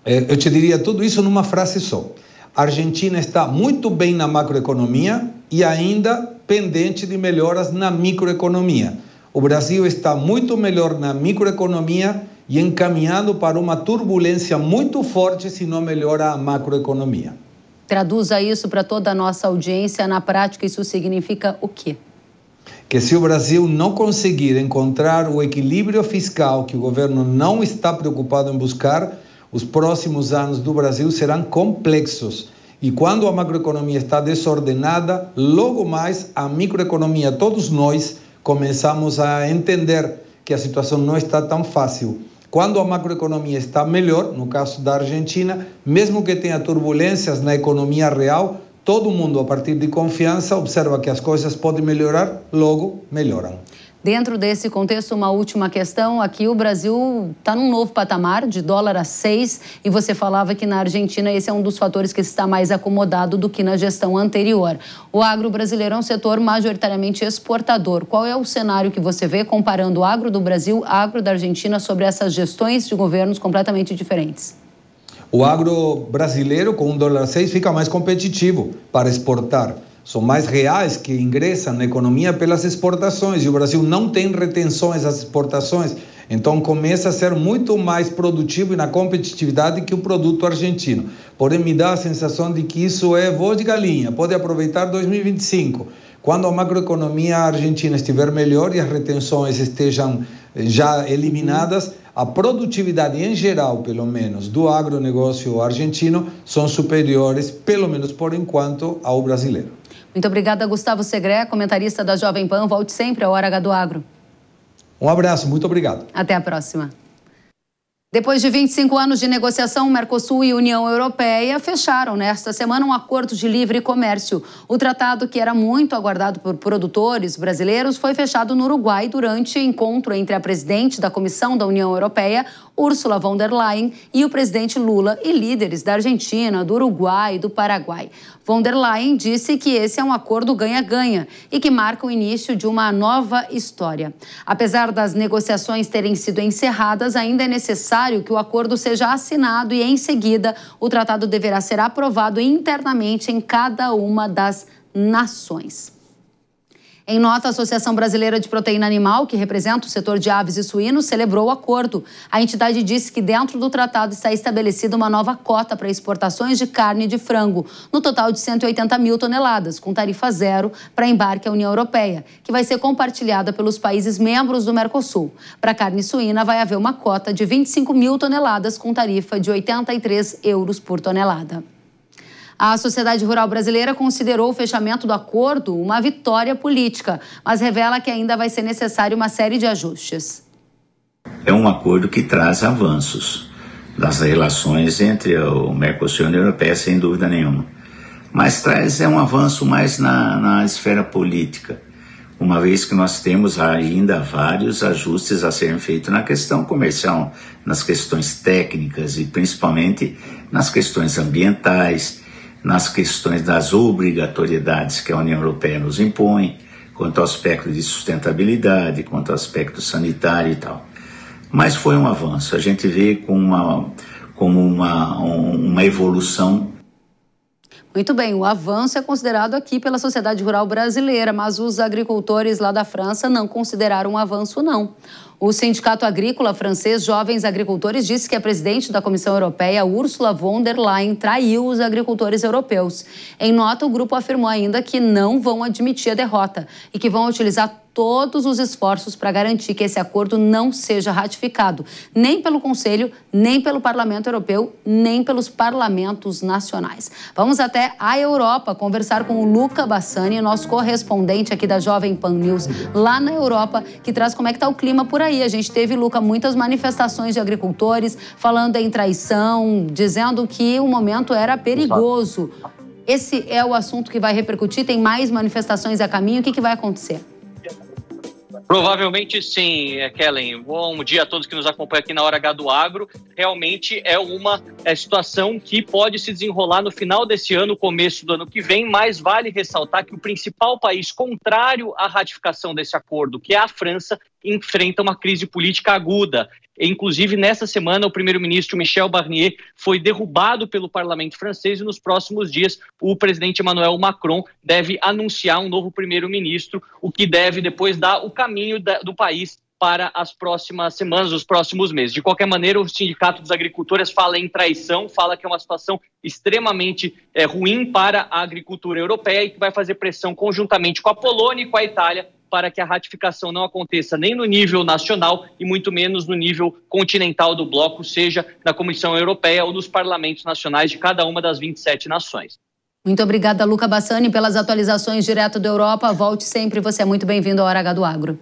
Eu te diria tudo isso numa frase só. A Argentina está muito bem na macroeconomia e ainda pendente de melhoras na microeconomia. O Brasil está muito melhor na microeconomia e encaminhado para uma turbulência muito forte se não melhora a macroeconomia. Traduza isso para toda a nossa audiência. Na prática, isso significa o quê? Que se o Brasil não conseguir encontrar o equilíbrio fiscal que o governo não está preocupado em buscar, os próximos anos do Brasil serão complexos. E quando a macroeconomia está desordenada, logo mais a microeconomia, todos nós começamos a entender que a situação não está tão fácil. Quando a macroeconomia está melhor, no caso da Argentina, mesmo que tenha turbulências na economia real, todo mundo, a partir de confiança, observa que as coisas podem melhorar, logo melhoram. Dentro desse contexto, uma última questão. Aqui o Brasil está num novo patamar de dólar a 6 e você falava que na Argentina esse é um dos fatores que está mais acomodado do que na gestão anterior. O agro brasileiro é um setor majoritariamente exportador. Qual é o cenário que você vê comparando o agro do Brasil, agro da Argentina, sobre essas gestões de governos completamente diferentes? O agro brasileiro, com $1 a 6, fica mais competitivo para exportar. São mais reais que ingressam na economia pelas exportações e o Brasil não tem retenções às exportações, então começa a ser muito mais produtivo e na competitividade que o produto argentino. Porém, me dá a sensação de que isso é voz de galinha, pode aproveitar 2025. Quando a macroeconomia argentina estiver melhor e as retenções estejam já eliminadas, a produtividade em geral, pelo menos, do agronegócio argentino são superiores, pelo menos por enquanto, ao brasileiro. Muito obrigada, Gustavo Segré, comentarista da Jovem Pan. Volte sempre ao Hora H do Agro. Um abraço, muito obrigado. Até a próxima. Depois de 25 anos de negociação, Mercosul e União Europeia fecharam nesta semana um acordo de livre comércio. O tratado, que era muito aguardado por produtores brasileiros, foi fechado no Uruguai durante encontro entre a presidente da Comissão da União Europeia, Ursula von der Leyen, e o presidente Lula e líderes da Argentina, do Uruguai e do Paraguai. Von der Leyen disse que esse é um acordo ganha-ganha e que marca o início de uma nova história. Apesar das negociações terem sido encerradas, ainda é necessário que o acordo seja assinado e, em seguida, o tratado deverá ser aprovado internamente em cada uma das nações. Em nota, a Associação Brasileira de Proteína Animal, que representa o setor de aves e suínos, celebrou o acordo. A entidade disse que dentro do tratado está estabelecida uma nova cota para exportações de carne de frango, no total de 180 mil toneladas, com tarifa zero para embarque à União Europeia, que vai ser compartilhada pelos países membros do Mercosul. Para a carne suína, vai haver uma cota de 25 mil toneladas, com tarifa de 83 euros por tonelada. A Sociedade Rural Brasileira considerou o fechamento do acordo uma vitória política, mas revela que ainda vai ser necessário uma série de ajustes. É um acordo que traz avanços das relações entre o Mercosul e a União Europeia, sem dúvida nenhuma. Mas traz um avanço mais na esfera política, uma vez que nós temos ainda vários ajustes a serem feitos na questão comercial, nas questões técnicas e principalmente nas questões ambientais, nas questões das obrigatoriedades que a União Europeia nos impõe, quanto ao aspecto de sustentabilidade, quanto ao aspecto sanitário e tal. Mas foi um avanço, a gente vê como uma evolução. Muito bem, o avanço é considerado aqui pela Sociedade Rural Brasileira, mas os agricultores lá da França não consideraram um avanço, não. O Sindicato Agrícola francês Jovens Agricultores disse que a presidente da Comissão Europeia, Ursula von der Leyen, traiu os agricultores europeus. Em nota, o grupo afirmou ainda que não vão admitir a derrota e que vão utilizar todos os esforços para garantir que esse acordo não seja ratificado, nem pelo Conselho, nem pelo Parlamento Europeu, nem pelos parlamentos nacionais. Vamos até a Europa conversar com o Luca Bassani, nosso correspondente aqui da Jovem Pan News, lá na Europa, que traz como é que está o clima por aí. A gente teve, Luca, muitas manifestações de agricultores falando em traição, dizendo que o momento era perigoso. Esse é o assunto que vai repercutir? Tem mais manifestações a caminho? O que vai acontecer? Provavelmente sim, Kellen. Bom dia a todos que nos acompanham aqui na Hora H do Agro. Realmente é uma situação que pode se desenrolar no final desse ano, começo do ano que vem, mas vale ressaltar que o principal país contrário à ratificação desse acordo, que é a França, enfrenta uma crise política aguda. Inclusive, nessa semana, o primeiro-ministro Michel Barnier foi derrubado pelo parlamento francês e nos próximos dias o presidente Emmanuel Macron deve anunciar um novo primeiro-ministro, o que deve depois dar o caminho do país para as próximas semanas, os próximos meses. De qualquer maneira, o Sindicato dos Agricultores fala em traição, fala que é uma situação extremamente ruim para a agricultura europeia e que vai fazer pressão conjuntamente com a Polônia e com a Itália para que a ratificação não aconteça nem no nível nacional e muito menos no nível continental do bloco, seja na Comissão Europeia ou nos parlamentos nacionais de cada uma das 27 nações. Muito obrigada, Luca Bassani, pelas atualizações direto da Europa. Volte sempre, você é muito bem-vindo ao Hora H do Agro.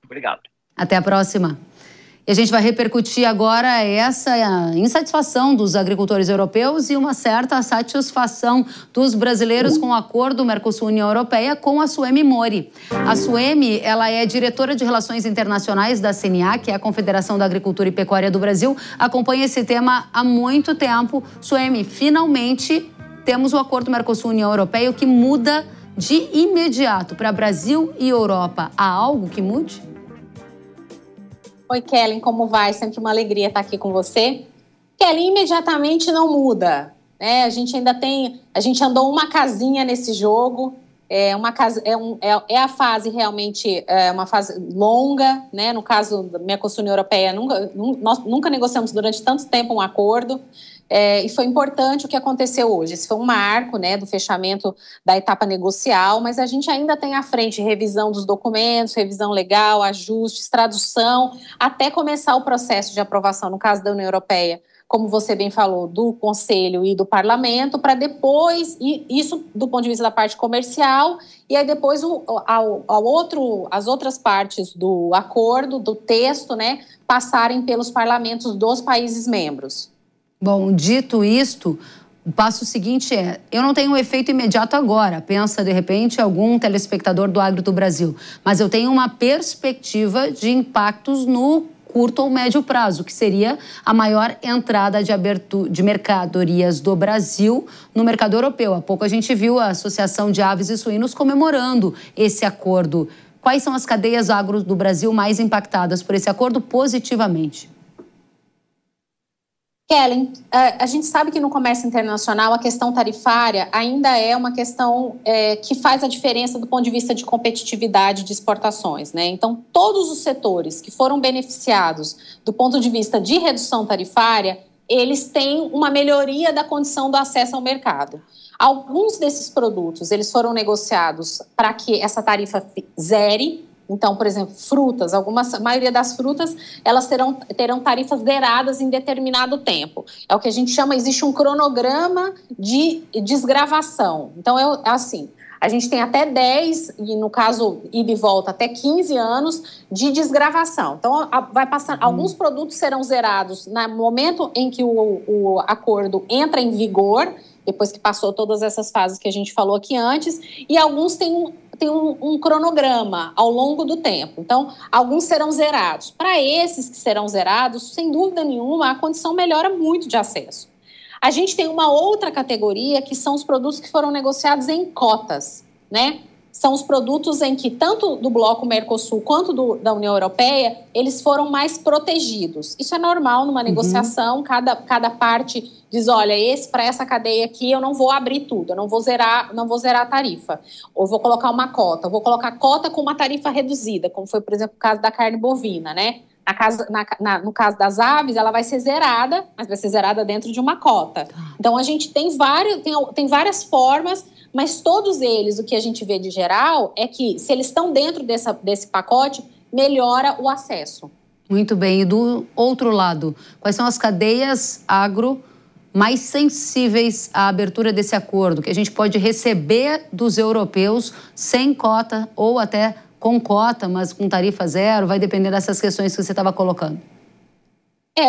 Obrigado. Até a próxima. E a gente vai repercutir agora essa insatisfação dos agricultores europeus e uma certa satisfação dos brasileiros com o acordo Mercosul-União Europeia com a Suemi Mori. A Suemi, ela é diretora de Relações Internacionais da CNA, que é a Confederação da Agricultura e Pecuária do Brasil, acompanha esse tema há muito tempo. Suemi, finalmente temos o acordo Mercosul-União Europeia, o que muda de imediato para Brasil e Europa. Há algo que mude? Oi, Kellen, como vai? Sempre uma alegria estar aqui com você. Kellen, imediatamente não muda, né? A gente andou uma casinha nesse jogo, é a fase realmente, uma fase longa, né? No caso da Mercosul-União Europeia, nós nunca negociamos durante tanto tempo um acordo. E foi importante o que aconteceu hoje. Esse foi um marco, né, do fechamento da etapa negocial, mas a gente ainda tem à frente revisão dos documentos, revisão legal, ajustes, tradução, até começar o processo de aprovação, no caso da União Europeia, como você bem falou, do Conselho e do Parlamento, para depois, isso do ponto de vista da parte comercial, e aí depois as outras partes do acordo, do texto, né, passarem pelos parlamentos dos países membros. Bom, dito isto, o passo seguinte é, eu não tenho um efeito imediato agora, pensa de repente algum telespectador do Agro do Brasil, mas eu tenho uma perspectiva de impactos no curto ou médio prazo, que seria a maior entrada de mercadorias do Brasil no mercado europeu. Há pouco a gente viu a Associação de Aves e Suínos comemorando esse acordo. Quais são as cadeias agro do Brasil mais impactadas por esse acordo positivamente? Kellen, a gente sabe que no comércio internacional a questão tarifária ainda é uma questão que faz a diferença do ponto de vista de competitividade de exportações, né? Então, todos os setores que foram beneficiados do ponto de vista de redução tarifária, eles têm uma melhoria da condição do acesso ao mercado. Alguns desses produtos, eles foram negociados para que essa tarifa zere. Então, por exemplo, frutas, a maioria das frutas, elas terão tarifas zeradas em determinado tempo. É o que a gente chama, existe um cronograma de desgravação. Então, é assim, a gente tem até 10, e no caso, ida e volta, até 15 anos de desgravação. Então, vai passar, alguns produtos serão zerados no momento em que o acordo entra em vigor, depois que passou todas essas fases que a gente falou aqui antes, e alguns têm um cronograma ao longo do tempo. Então, alguns serão zerados. Para esses que serão zerados, sem dúvida nenhuma, a condição melhora muito de acesso. A gente tem uma outra categoria, que são os produtos que foram negociados em cotas, né? São os produtos em que, tanto do bloco Mercosul quanto da União Europeia, eles foram mais protegidos. Isso é normal numa negociação, cada parte diz, olha, para essa cadeia aqui eu não vou abrir tudo, eu não vou zerar a tarifa. Ou vou colocar uma cota, eu vou colocar cota com uma tarifa reduzida, como foi, por exemplo, o caso da carne bovina, né? No caso das aves, ela vai ser zerada, mas vai ser zerada dentro de uma cota. Então, a gente tem várias formas mas todos eles, o que a gente vê de geral é que, se eles estão dentro desse pacote, melhora o acesso. Muito bem. E do outro lado, quais são as cadeias agro mais sensíveis à abertura desse acordo, que a gente pode receber dos europeus sem cota ou até com cota, mas com tarifa zero? Vai depender dessas questões que você estava colocando.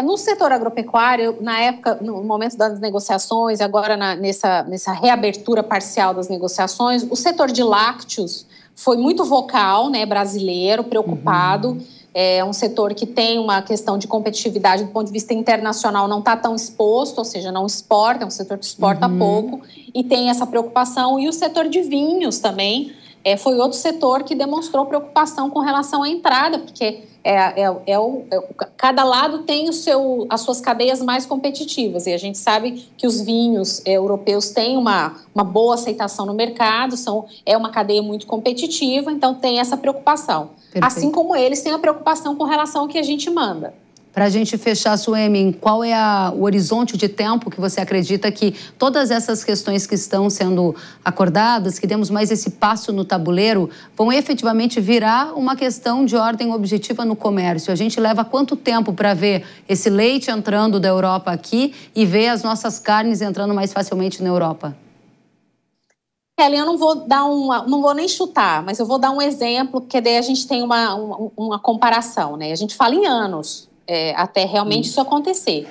No setor agropecuário, na época, no momento das negociações, agora nessa reabertura parcial das negociações, o setor de lácteos foi muito vocal, né, brasileiro, preocupado. É um setor que tem uma questão de competitividade do ponto de vista internacional, não está tão exposto, ou seja, não exporta, é um setor que exporta pouco e tem essa preocupação. E o setor de vinhos também foi outro setor que demonstrou preocupação com relação à entrada, porque cada lado tem as suas cadeias mais competitivas, e a gente sabe que os vinhos europeus têm uma boa aceitação no mercado, é uma cadeia muito competitiva, então tem essa preocupação. Perfeito. Assim como eles têm a preocupação com relação ao que a gente manda. Para a gente fechar, Suemi, qual é o horizonte de tempo que você acredita que todas essas questões que estão sendo acordadas, que demos mais esse passo no tabuleiro, vão efetivamente virar uma questão de ordem objetiva no comércio? A gente leva quanto tempo para ver esse leite entrando da Europa aqui e ver as nossas carnes entrando mais facilmente na Europa? Kelly, eu não vou nem chutar, mas eu vou dar um exemplo, porque daí a gente tem uma comparação, né? A gente fala em anos. Até realmente isso acontecer.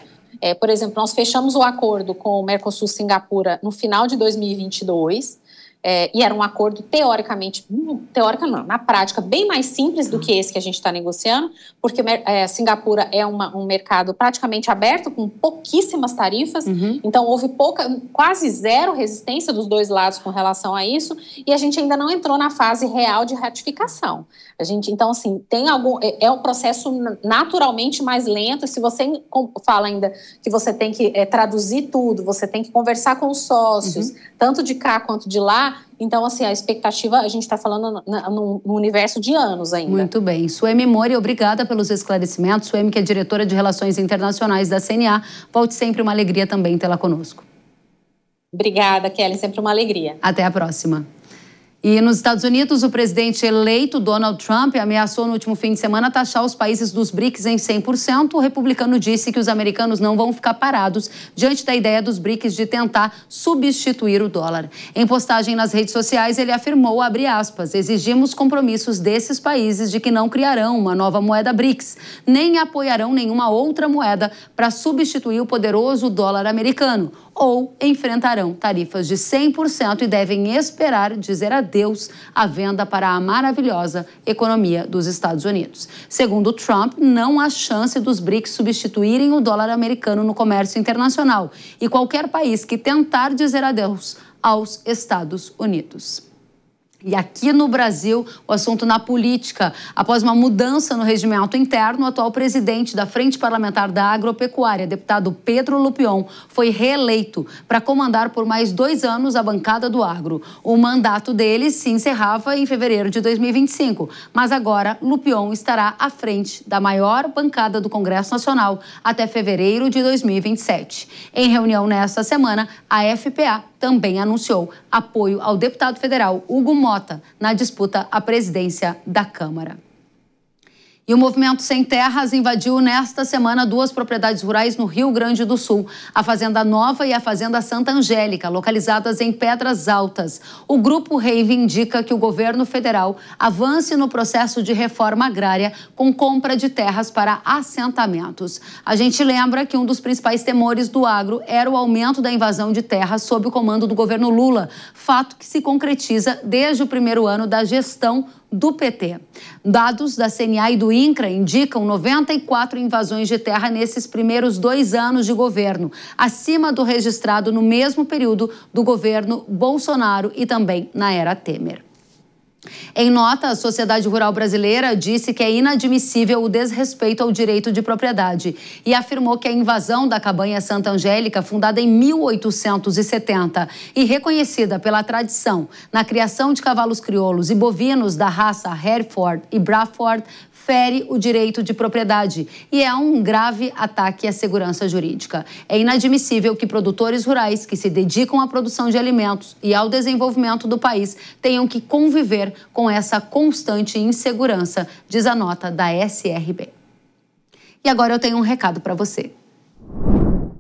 Por exemplo, nós fechamos o acordo com o Mercosul-Singapura no final de 2022, e era um acordo na prática, bem mais simples do que esse que a gente está negociando, porque Singapura é um mercado praticamente aberto, com pouquíssimas tarifas, então houve quase zero resistência dos dois lados com relação a isso, e a gente ainda não entrou na fase real de ratificação. Então, assim, é um processo naturalmente mais lento. Se você fala ainda que você tem que traduzir tudo, você tem que conversar com os sócios, tanto de cá quanto de lá, então, assim, a expectativa, a gente está falando no universo de anos ainda. Muito bem. Suemi Mori, obrigada pelos esclarecimentos. Suemi, que é diretora de Relações Internacionais da CNA. Volte sempre, uma alegria também tê-la conosco. Obrigada, Kelly, sempre uma alegria. Até a próxima. E nos Estados Unidos, o presidente eleito Donald Trump ameaçou no último fim de semana taxar os países dos BRICS em 100%. O republicano disse que os americanos não vão ficar parados diante da ideia dos BRICS de tentar substituir o dólar. Em postagem nas redes sociais, ele afirmou, abre aspas, exigimos compromissos desses países de que não criarão uma nova moeda BRICS, nem apoiarão nenhuma outra moeda para substituir o poderoso dólar americano, ou enfrentarão tarifas de 100% e devem esperar dizer adeus à venda para a maravilhosa economia dos Estados Unidos. Segundo Trump, não há chance dos BRICS substituírem o dólar americano no comércio internacional e qualquer país que tentar dizer adeus aos Estados Unidos. E aqui no Brasil, o assunto na política. Após uma mudança no regimento interno, o atual presidente da Frente Parlamentar da Agropecuária, deputado Pedro Lupion, foi reeleito para comandar por mais 2 anos a bancada do agro. O mandato dele se encerrava em fevereiro de 2025, mas agora Lupion estará à frente da maior bancada do Congresso Nacional até fevereiro de 2027. Em reunião nesta semana, a FPA também anunciou apoio ao deputado federal Hugo Mota na disputa à presidência da Câmara. E o Movimento Sem Terras invadiu nesta semana 2 propriedades rurais no Rio Grande do Sul, a Fazenda Nova e a Fazenda Santa Angélica, localizadas em Pedras Altas. O grupo reivindica que o governo federal avance no processo de reforma agrária com compra de terras para assentamentos. A gente lembra que um dos principais temores do agro era o aumento da invasão de terras sob o comando do governo Lula, fato que se concretiza desde o primeiro ano da gestão do PT. Dados da CNA e do INCRA indicam 94 invasões de terra nesses primeiros 2 anos de governo, acima do registrado no mesmo período do governo Bolsonaro e também na era Temer. Em nota, a Sociedade Rural Brasileira disse que é inadmissível o desrespeito ao direito de propriedade e afirmou que a invasão da cabanha Santa Angélica, fundada em 1870 e reconhecida pela tradição na criação de cavalos crioulos e bovinos da raça Hereford e Braford, fere o direito de propriedade e é um grave ataque à segurança jurídica. É inadmissível que produtores rurais que se dedicam à produção de alimentos e ao desenvolvimento do país tenham que conviver com essa constante insegurança, diz a nota da SRB. E agora eu tenho um recado para você.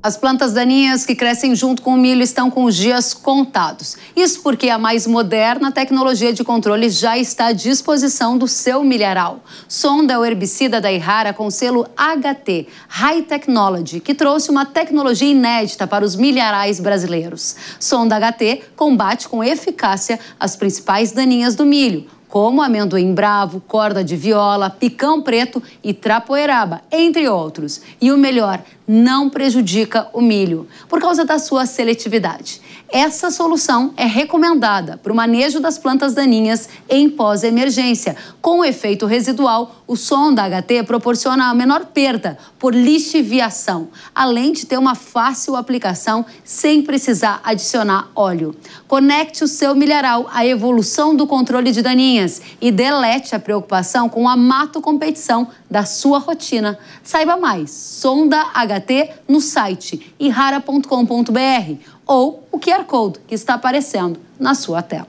As plantas daninhas que crescem junto com o milho estão com os dias contados. Isso porque a mais moderna tecnologia de controle já está à disposição do seu milharal. Sonda é o herbicida da Irrara com selo HT, High Technology, que trouxe uma tecnologia inédita para os milharais brasileiros. Sonda HT combate com eficácia as principais daninhas do milho, como amendoim bravo, corda de viola, picão preto e trapoeraba, entre outros. E o melhor, não prejudica o milho, por causa da sua seletividade. Essa solução é recomendada para o manejo das plantas daninhas em pós-emergência. Com o efeito residual, o Sonda HT proporciona a menor perda por lixiviação, além de ter uma fácil aplicação sem precisar adicionar óleo. Conecte o seu milharal à evolução do controle de daninhas e delete a preocupação com a mato-competição da sua rotina. Saiba mais, Sonda HT no site irrara.com.br ou o QR Code que está aparecendo na sua tela.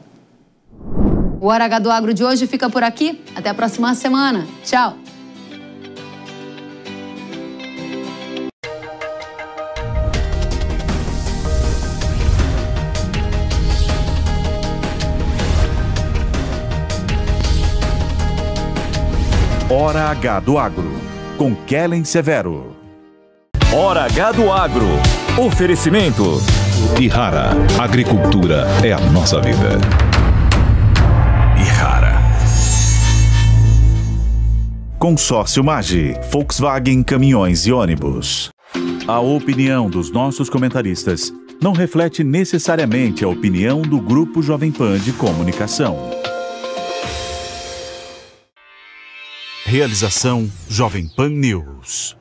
O Hora H do Agro de hoje fica por aqui. Até a próxima semana. Tchau! Hora H do Agro, com Kellen Severo. Hora H do Agro. Oferecimento. Irrara. Agricultura é a nossa vida. Irrara. Consórcio Magi, Volkswagen Caminhões e Ônibus. A opinião dos nossos comentaristas não reflete necessariamente a opinião do Grupo Jovem Pan de Comunicação. Realização Jovem Pan News.